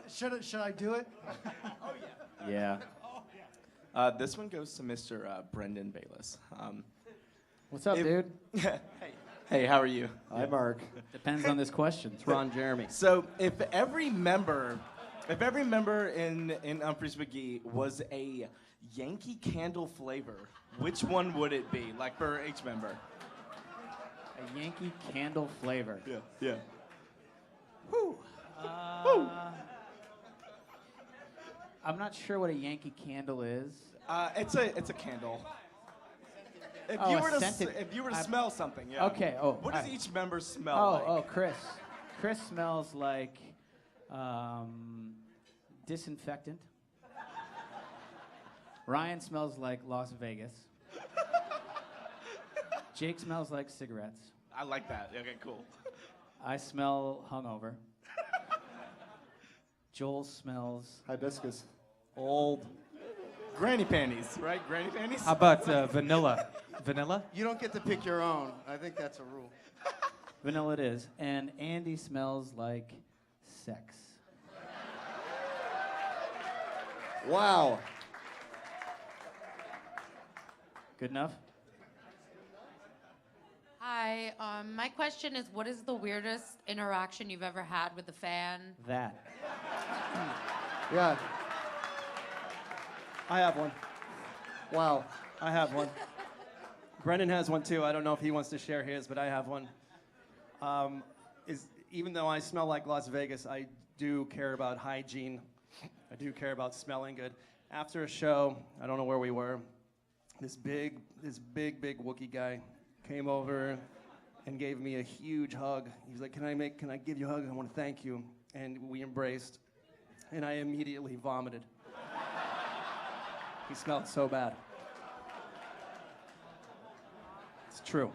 Should I do it? Yeah. This one goes to Mr. Brendan Bayless. What's up, dude? Hey, how are you? Hi, Mark. Depends on this question. It's Ron Jeremy. So, if every member in Umphrey's McGee was a Yankee Candle flavor, which one would it be? Like for each member. A Yankee Candle flavor. Yeah. I'm not sure what a Yankee Candle is. It's a candle. If Oh, you a were to scented- if you were to smell something, yeah. Okay. Oh. What does I- each member smell like? Oh, Chris. Chris smells like disinfectant. Ryan smells like Las Vegas. Jake smells like cigarettes. I like that. Okay, cool. I smell hungover. Joel smells Hibiscus. old. Granny panties, right? Granny panties? How about vanilla? Vanilla? You don't get to pick your own. I think that's a rule. Vanilla it is. And Andy smells like sex. Wow. Good enough? Hi, my question is, what is the weirdest interaction you've ever had with a fan? That. Yeah. I have one. Wow. I have one. Brendan has one too. I don't know if he wants to share his, but I have one. Even though I smell like Las Vegas, I do care about hygiene. I do care about smelling good. After a show, I don't know where we were, this big Wookiee guy came over and gave me a huge hug. He was like, can I give you a hug? I want to thank you. And we embraced, and I immediately vomited. He smelled so bad. It's true.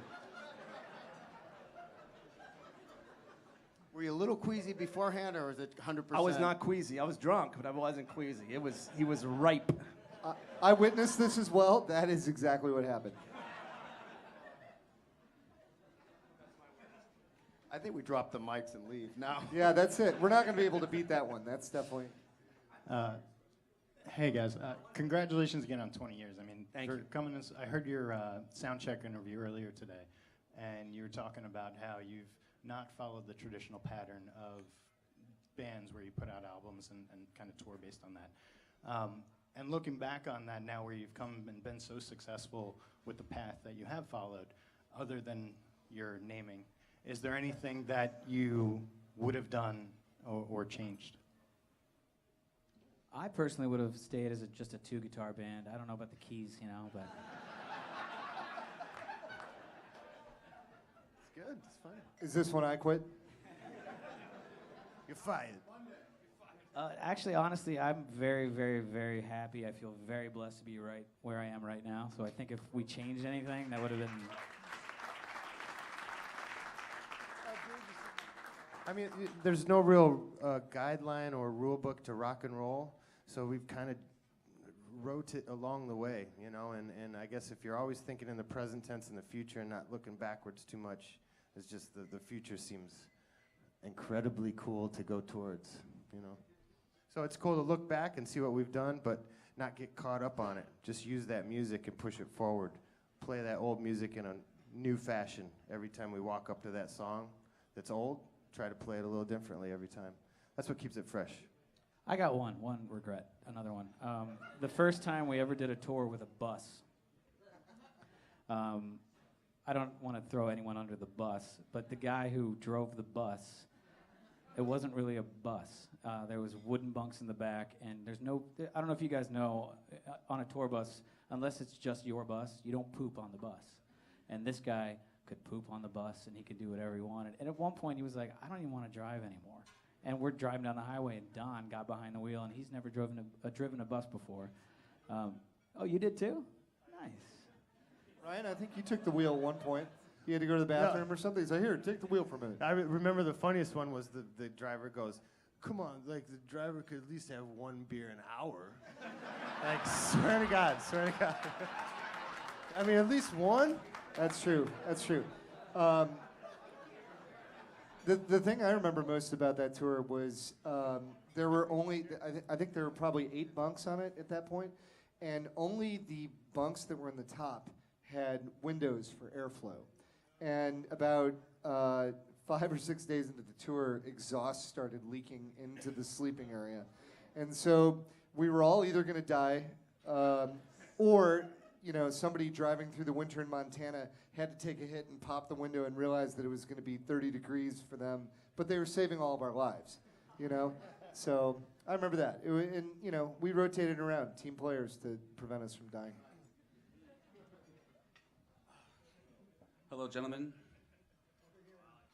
Were you a little queasy beforehand, or was it 100%? I was not queasy. I was drunk, but I wasn't queasy. He was ripe. I witnessed this as well. That is exactly what happened. I think we drop the mics and leave now. Yeah, that's it. We're not going to be able to beat that one. That's definitely. Hey guys, congratulations again on 20 years. I mean, Thank for you. coming this, I heard your sound check interview earlier today, and you were talking about how you've not followed the traditional pattern of bands where you put out albums and kind of tour based on that. And looking back on that now, where you've come and been so successful with the path that you have followed, other than your naming, is there anything that you would have done or changed? I personally would have stayed as just a 2-guitar band. I don't know about the keys, but. It's good. It's fine. Is this when I quit? You're fired. Actually, honestly, I'm very, very, very happy. I feel very blessed to be right where I am right now. So I think if we changed anything, that would have been. I mean, there's no real guideline or rule book to rock and roll, so we've kind of wrote it along the way, and I guess if you're always thinking in the present tense and the future and not looking backwards too much, it's just the future seems incredibly cool to go towards, So it's cool to look back and see what we've done, but not get caught up on it. Just use that music and push it forward. Play that old music in a new fashion every time we walk up to that song that's old. Try to play it a little differently every time. That's what keeps it fresh. I got one regret, another one. The first time we ever did a tour with a bus. I don't want to throw anyone under the bus, but the guy who drove the bus, it wasn't really a bus. There was wooden bunks in the back, and I don't know if you guys know, on a tour bus, unless it's just your bus, you don't poop on the bus. And this guy could poop on the bus, and he could do whatever he wanted. And at one point, he was like, I don't even want to drive anymore. And we're driving down the highway, and Don got behind the wheel, and he's never driven a bus before. Oh, you did too? Nice. Ryan, I think you took the wheel at one point. You had to go to the bathroom or something. He's like, here, take the wheel for a minute. I remember the funniest one was the driver goes, come on, like the driver could at least have one beer an hour. Like, swear to God. I mean, at least one. That's true. That's true. The thing I remember most about that tour was there were only, I think there were probably 8 bunks on it at that point, and only the bunks that were in the top had windows for airflow. And about 5 or 6 days into the tour, exhaust started leaking into the sleeping area. And so we were all either going to die or somebody driving through the winter in Montana had to take a hit and pop the window and realize that it was going to be 30 degrees for them, but they were saving all of our lives, So I remember that. We rotated around team players to prevent us from dying. Hello, gentlemen.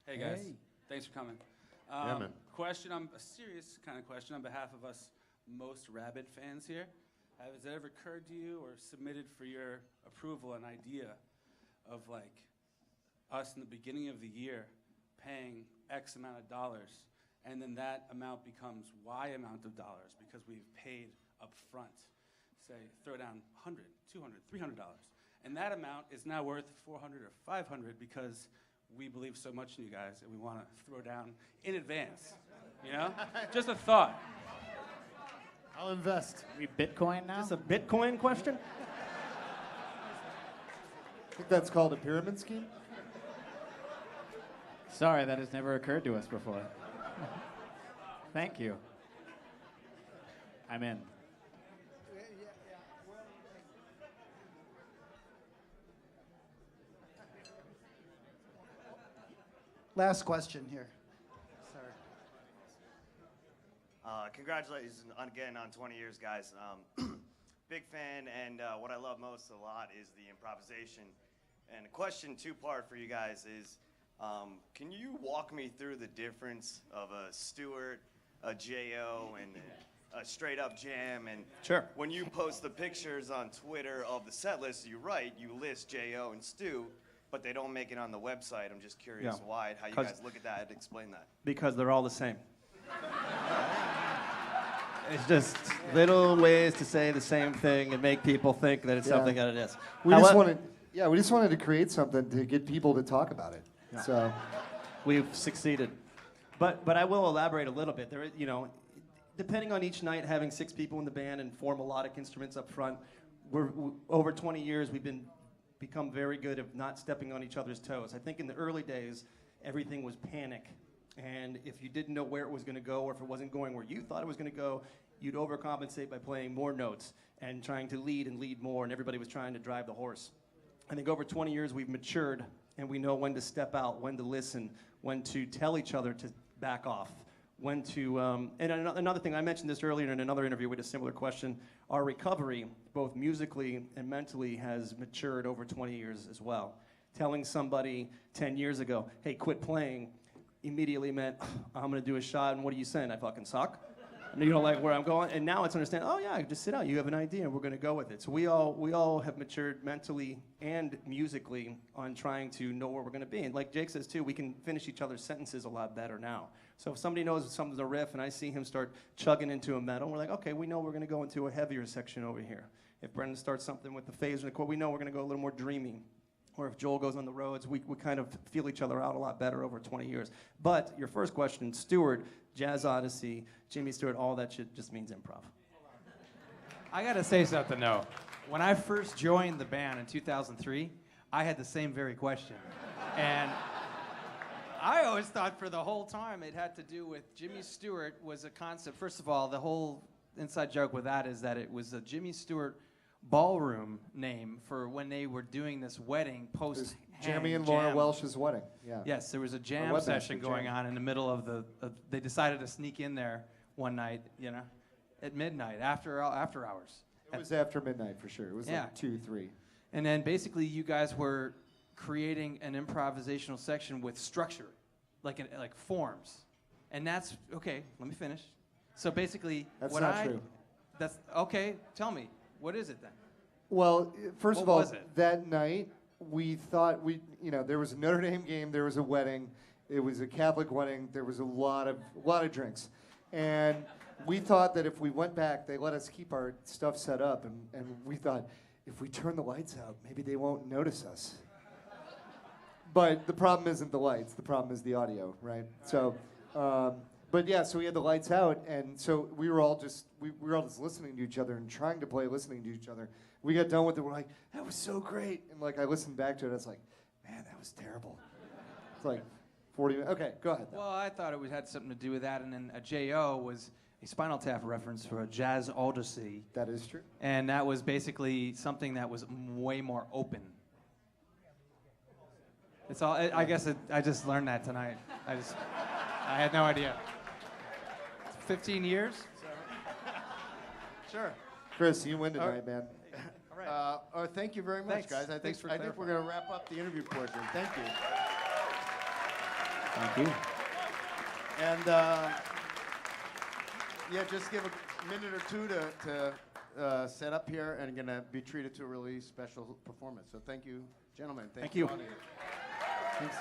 Hey, guys. Hey. Thanks for coming. Yeah, man. A serious kind of question on behalf of us most Rabbit fans here. Has it ever occurred to you or submitted for your approval an idea of us in the beginning of the year paying X amount of dollars, and then that amount becomes Y amount of dollars because we've paid up front? Say, throw down $100, $200, $300. And that amount is now worth $400 or $500 because we believe so much in you guys and we want to throw down in advance. Just a thought. I'll invest. We Bitcoin now? Is this a Bitcoin question? I think that's called a pyramid scheme. Sorry, that has never occurred to us before. Thank you. I'm in. Last question here. Sorry. Congratulations again on 20 years, guys. Big fan, and what I love most a lot is the improvisation. And a question 2-part for you guys is, can you walk me through the difference of a Stewart, a J.O., and a straight-up jam? And Sure. when you post the pictures on Twitter of the set list, you list J.O. and Stu, but they don't make it on the website. I'm just curious why, how you guys look at that and explain that. Because they're all the same. It's just little ways to say the same thing and make people think that it's something that it is. We just wanted to create something to get people to talk about it. Yeah. So we've succeeded. But I will elaborate a little bit. There, depending on each night, having 6 people in the band and 4 melodic instruments up front, we're over 20 years we've become very good at not stepping on each other's toes. I think in the early days, everything was panic. And if you didn't know where it was going to go, or if it wasn't going where you thought it was going to go, you'd overcompensate by playing more notes and trying to lead more, and everybody was trying to drive the horse. I think over 20 years we've matured, and we know when to step out, when to listen, when to tell each other to back off, when to, and another thing, I mentioned this earlier in another interview with a similar question, our recovery, both musically and mentally, has matured over 20 years as well. Telling somebody 10 years ago, hey, quit playing, immediately meant, I'm going to do a shot, and what are you saying? I fucking suck? And you don't like where I'm going? And now it's understand, oh yeah, just sit out, you have an idea, and we're going to go with it. So we all have matured mentally and musically on trying to know where we're going to be. And like Jake says too, we can finish each other's sentences a lot better now. So if somebody knows something's a riff and I see him start chugging into a metal, we're like, okay, we know we're going to go into a heavier section over here. If Brendan starts something with the phase and the chord, we know we're going to go a little more dreamy. Or if Joel goes on the roads, we kind of feel each other out a lot better over 20 years. But your first question, Stewart, Jazz Odyssey, Jimmy Stewart, all that shit just means improv. I gotta say something though. When I first joined the band in 2003, I had the same very question. And I always thought for the whole time it had to do with Jimmy Stewart was a concept. First of all, the whole inside joke with that is that it was a Jimmy Stewart ballroom name for when they were doing this wedding post Jeremy and Laura Welsh's wedding. Yeah. Yes, there was a jam session going on in the middle of they decided to sneak in there one night, at midnight after hours. It was after midnight for sure. It was like 2, 3. And then basically you guys were creating an improvisational section with structure, like forms. And that's okay, let me finish. So basically that's not true. That's okay, tell me. What is it then? Well, first of all, that night we thought there was a Notre Dame game, there was a wedding, it was a Catholic wedding, there was a lot of drinks, and we thought that if we went back, they let us keep our stuff set up, and we thought if we turn the lights out, maybe they won't notice us. But the problem isn't the lights. The problem is the audio, right? So, but yeah, so we had the lights out, and so we were all just listening to each other and trying to play, listening to each other. We got done with it. We're like, that was so great, and like I listened back to it. I was like, man, that was terrible. It's like 40 minutes. Okay, go ahead. Well, I thought it had something to do with that, and then a J.O. was a Spinal Tap reference for a jazz Aldersea. That is true. And that was basically something that was way more open. It's all. I guess I just learned that tonight. I had no idea. 15 years. Sure. Chris, you win tonight, man. All right. Thank you very much, Thanks. guys. I Thanks for think we're going to wrap up the interview portion. Thank you. Thank you. And yeah, just give a minute or two to set up here, and going to be treated to a really special performance. So thank you, gentlemen. Thank you. Audience. Thanks.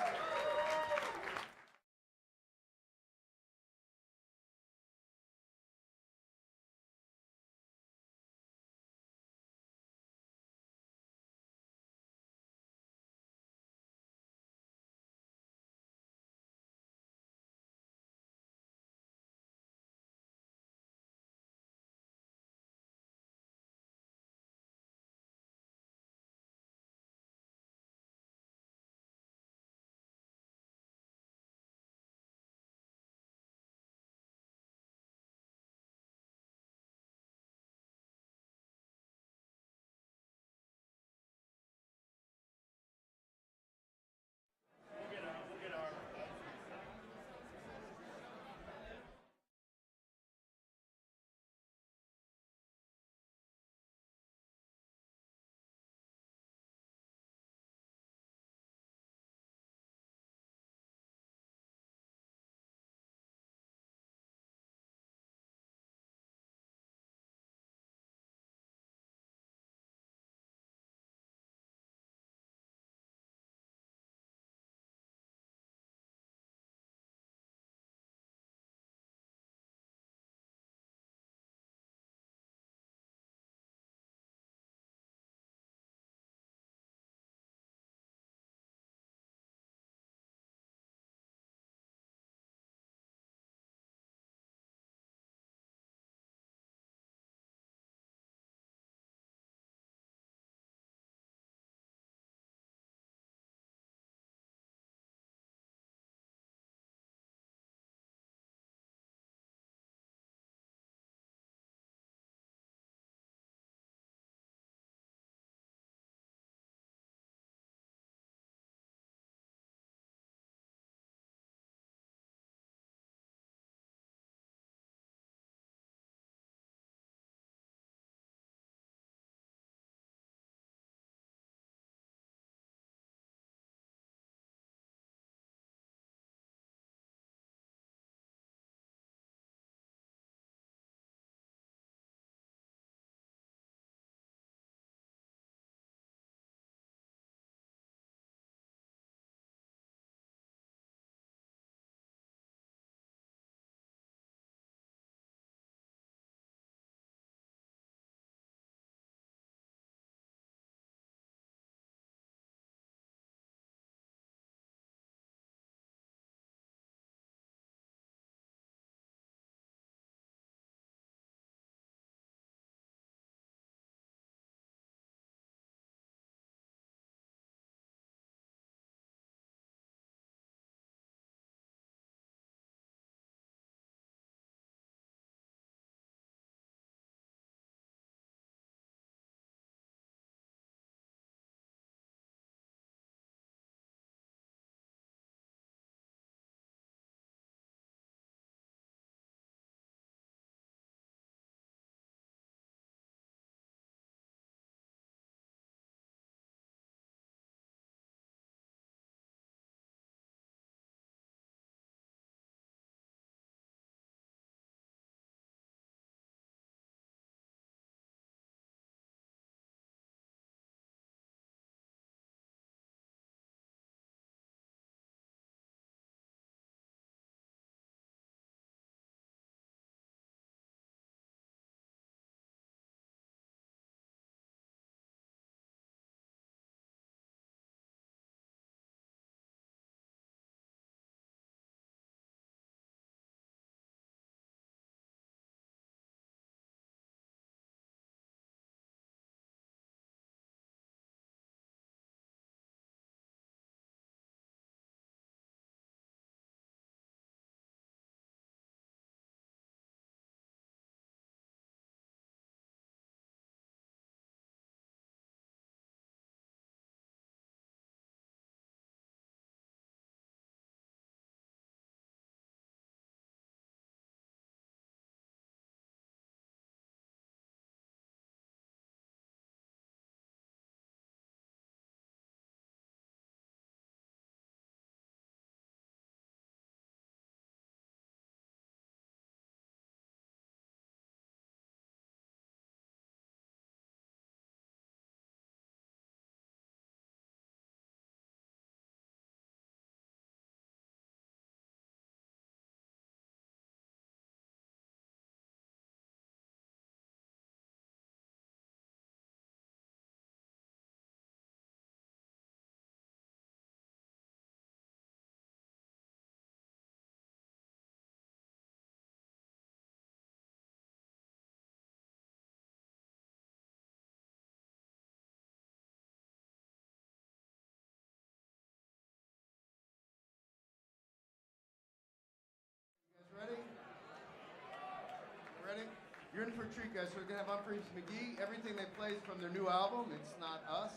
treat, guys. So we're gonna have Umphrey McGee. Everything they play is from their new album. It's Not Us.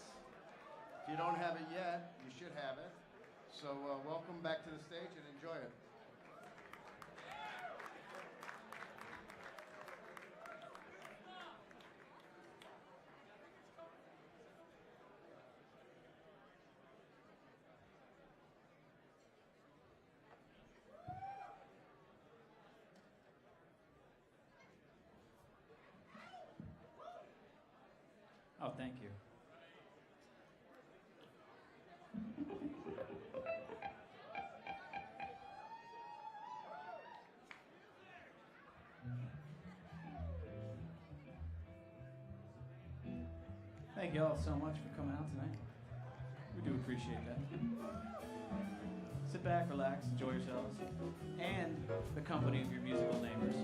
If you don't have it yet, you should have it. So welcome back to the stage and enjoy it. Oh, thank you. Thank you all so much for coming out tonight. We do appreciate that. Sit back, relax, enjoy yourselves, and the company of your musical neighbors.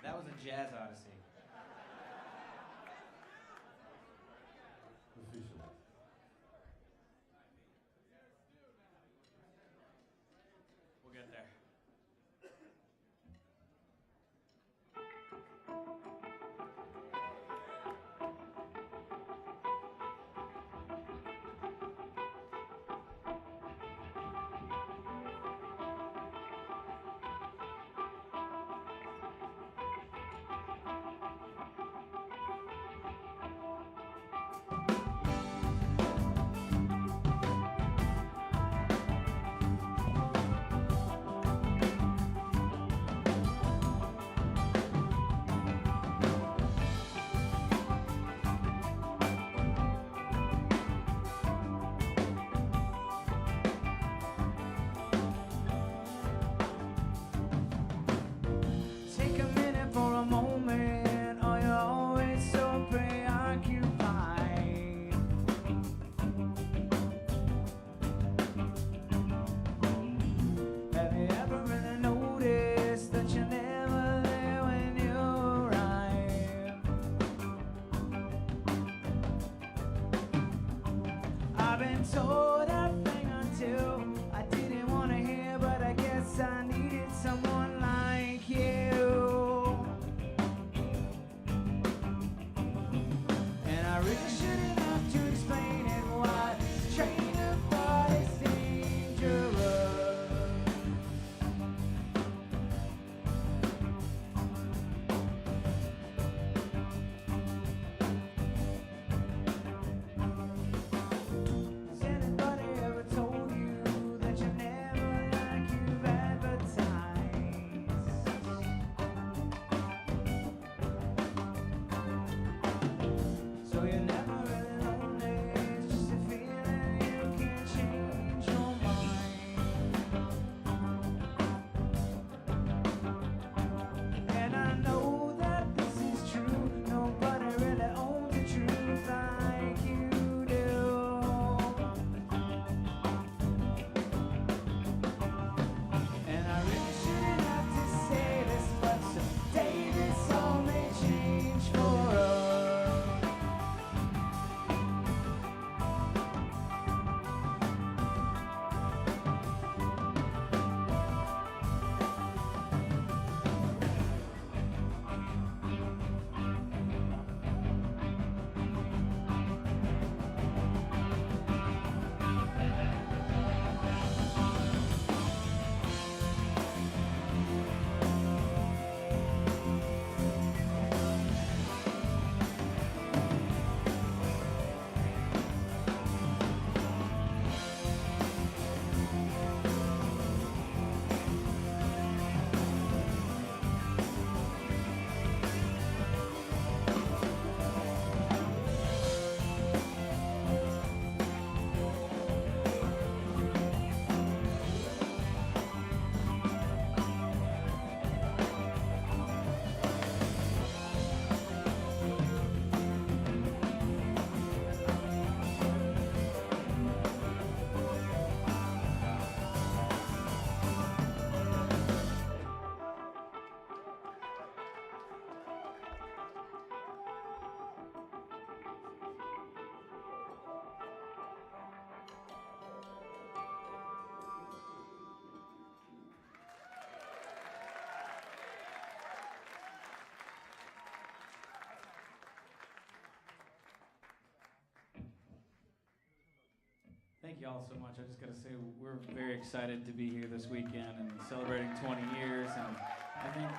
That was a jazz odyssey. We'll get there. y'all so much. I just got to say, we're very excited to be here this weekend and celebrating 20 years. And I think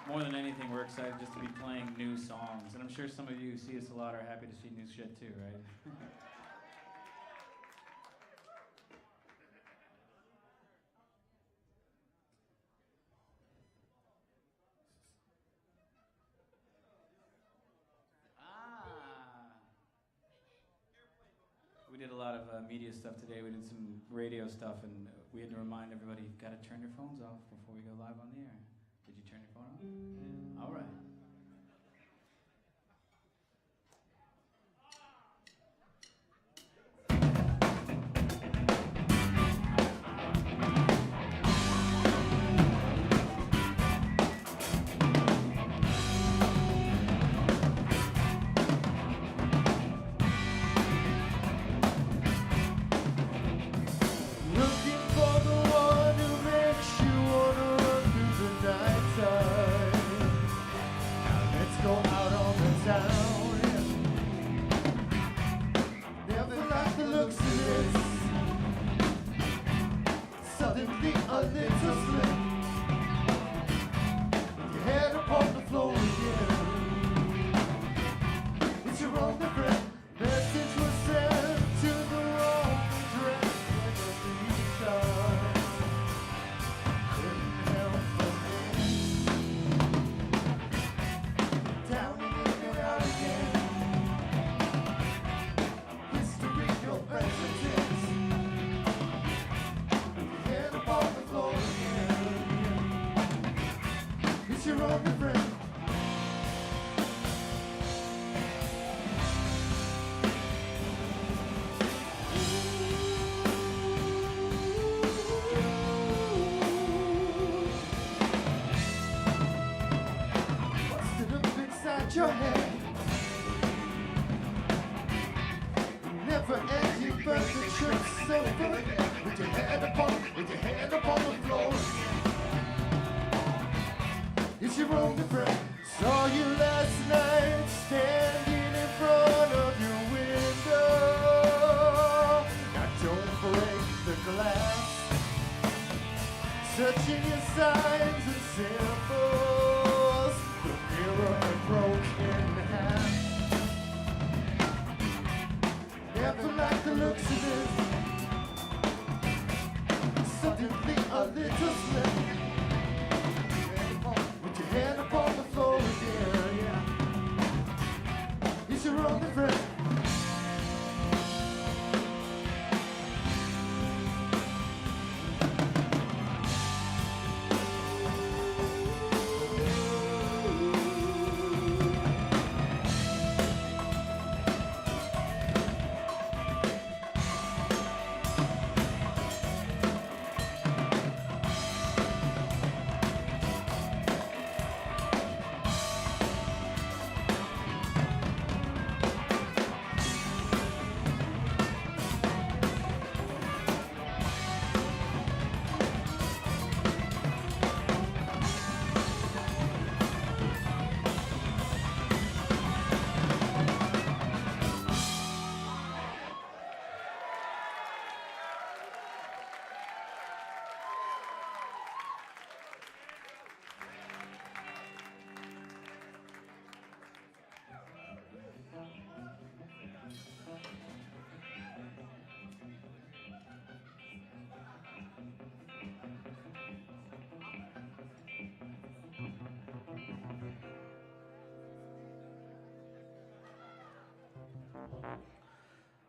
more than anything, we're excited just to be playing new songs. And I'm sure some of you who see us a lot are happy to see new shit too, right? We did a lot of media stuff today. We did some radio stuff, and we had to remind everybody, you've got to turn your phones off before we go live on the air. Did you turn your phone off? All right. Looking for the one who makes you wanna run through the nighttime. Now let's go out on the town. Never like the looks of this. Suddenly a little slip. Your head upon the floor again. It's your only breath. Message was sent to the wrong address. Down and in and out again. History, your residence. Your head upon the floor again. It's your only friend. Stood up inside your head. Never ending birthday trips so good. With your hand upon the floor. It's your only friend. Saw you last night standing in front of your window. Now don't break the glass. Searching your signs and symbols. The mirror had broken half. Never like the looks of it. Suddenly a little slip. With your hand upon the floor again, yeah. It's your only friend.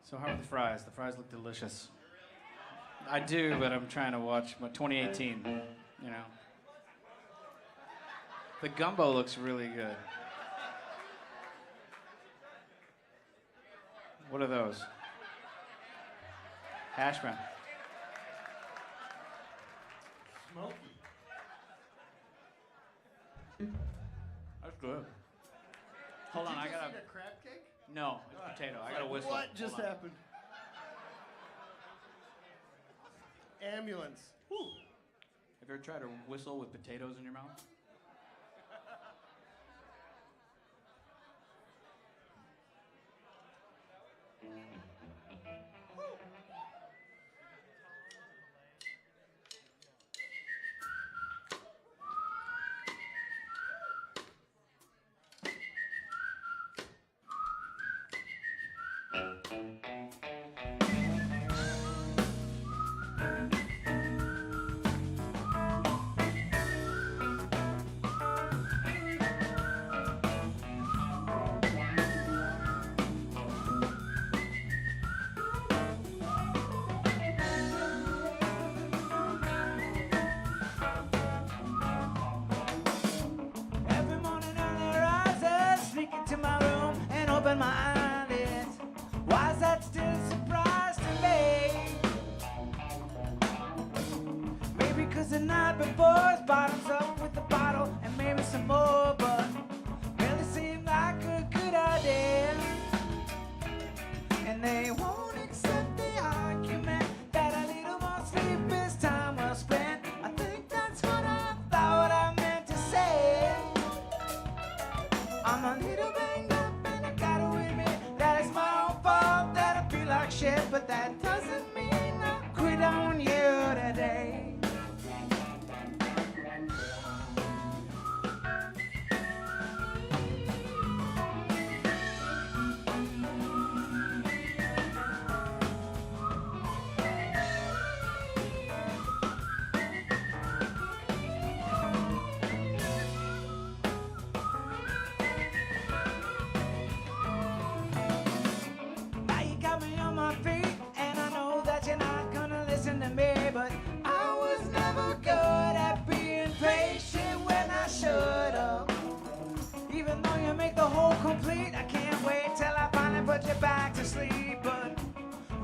So how are the fries? The fries look delicious. I do, but I'm trying to watch my 2018, you know. The gumbo looks really good. What are those? Hash brown. Smoky. That's good. Hold on, I gotta. a crab cake? No, it's potato. I gotta whistle. What just Hold on. happened? Ambulance. Whew. Have you ever tried to whistle with potatoes in your mouth? 'cause the night before is bottoms up with the bottle and maybe some more, but really seemed like a good idea. And they won't accept the argument that a little more sleep is time well spent. I think that's what I thought I meant to say. I'm a little banged up and I gotta admit that it's my own fault that I feel like shit, but that doesn't mean I quit on you today. Now you got me on my feet, and I know that you're not gonna listen to me, but I was never good at being patient when I should've. Even though you make the whole complete, I can't wait till I finally put you back to sleep. But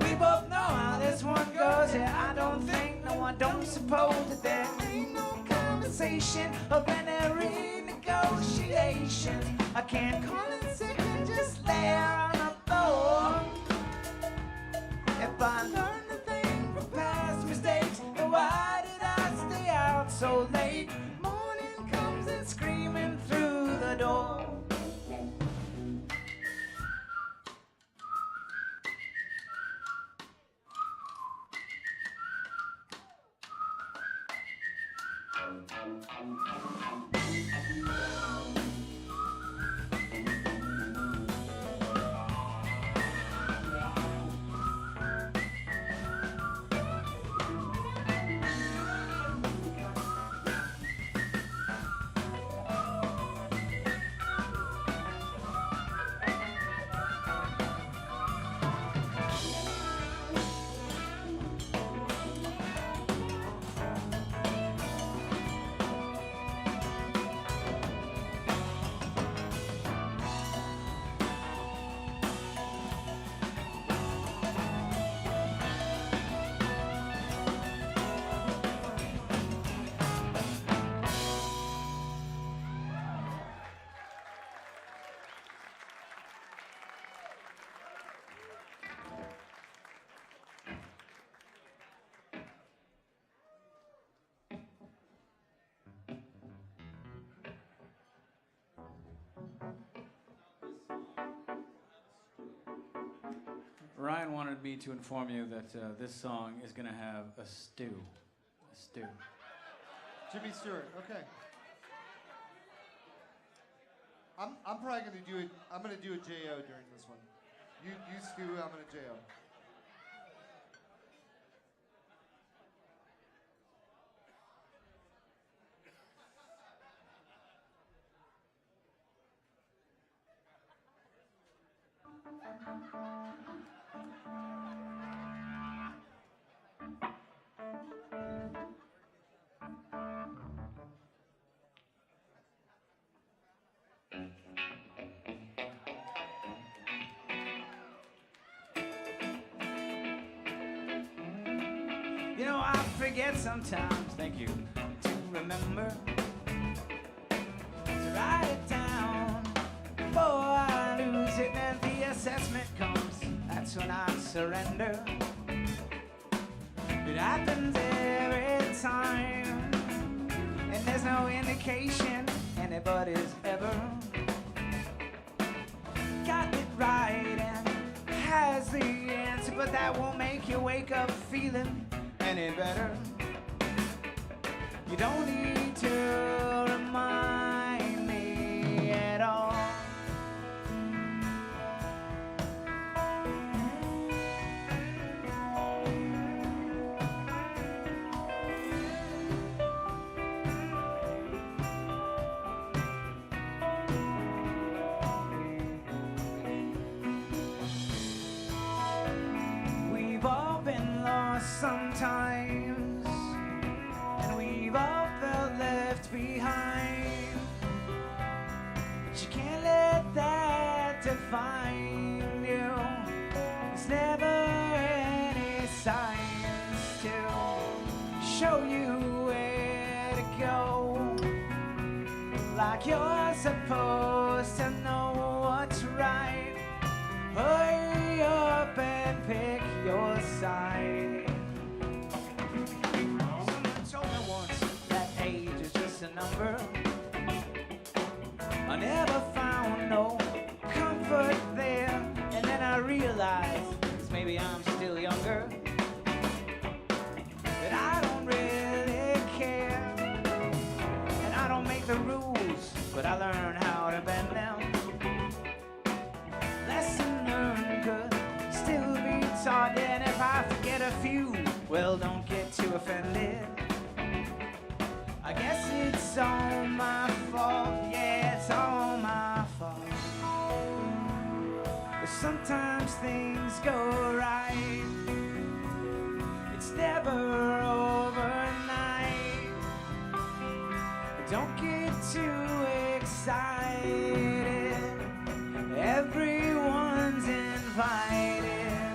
we both know how this one goes. Yeah, I don't think, no, I don't suppose that there ain't no conversation of any renegotiation. I can't call it sick and just lay on the floor. If I learned a thing from past mistakes, then why did I stay out so late? Morning comes and screaming through the door. Ryan wanted me to inform you that this song is going to have a stew. A stew. Jimmy Stewart, okay. I'm probably gonna do it. I'm gonna do a JO during this one. You stew, I'm gonna JO. You know, I forget sometimes, thank you, to remember to write it down before I lose it. And the assessment comes, that's when I surrender. It happens every time, and there's no indication anybody's ever got it right and has the answer, but that won't make you wake up feeling any better. You don't need to remind me at all. We've all been lost sometimes, and we've all felt left behind. But you can't let that define you. There's never any signs to show you where supposed to know what's right. Hurry up and pick your side. Someone told me once that age is just a number. I never found no comfort there, and then I realized, 'cause maybe I'm still younger, that I don't really care. And I don't make the rules, but I learn how to bend them. Lesson learned could still be taught, and if I forget a few, well, don't get too offended. I guess it's all my fault, yeah, it's all my fault. But sometimes things go right. It's never overnight. Don't get too excited. Everyone's invited.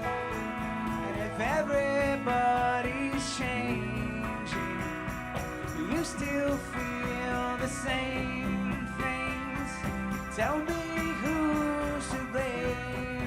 And if everybody's changing, you still feel the same things. Tell me who's to blame.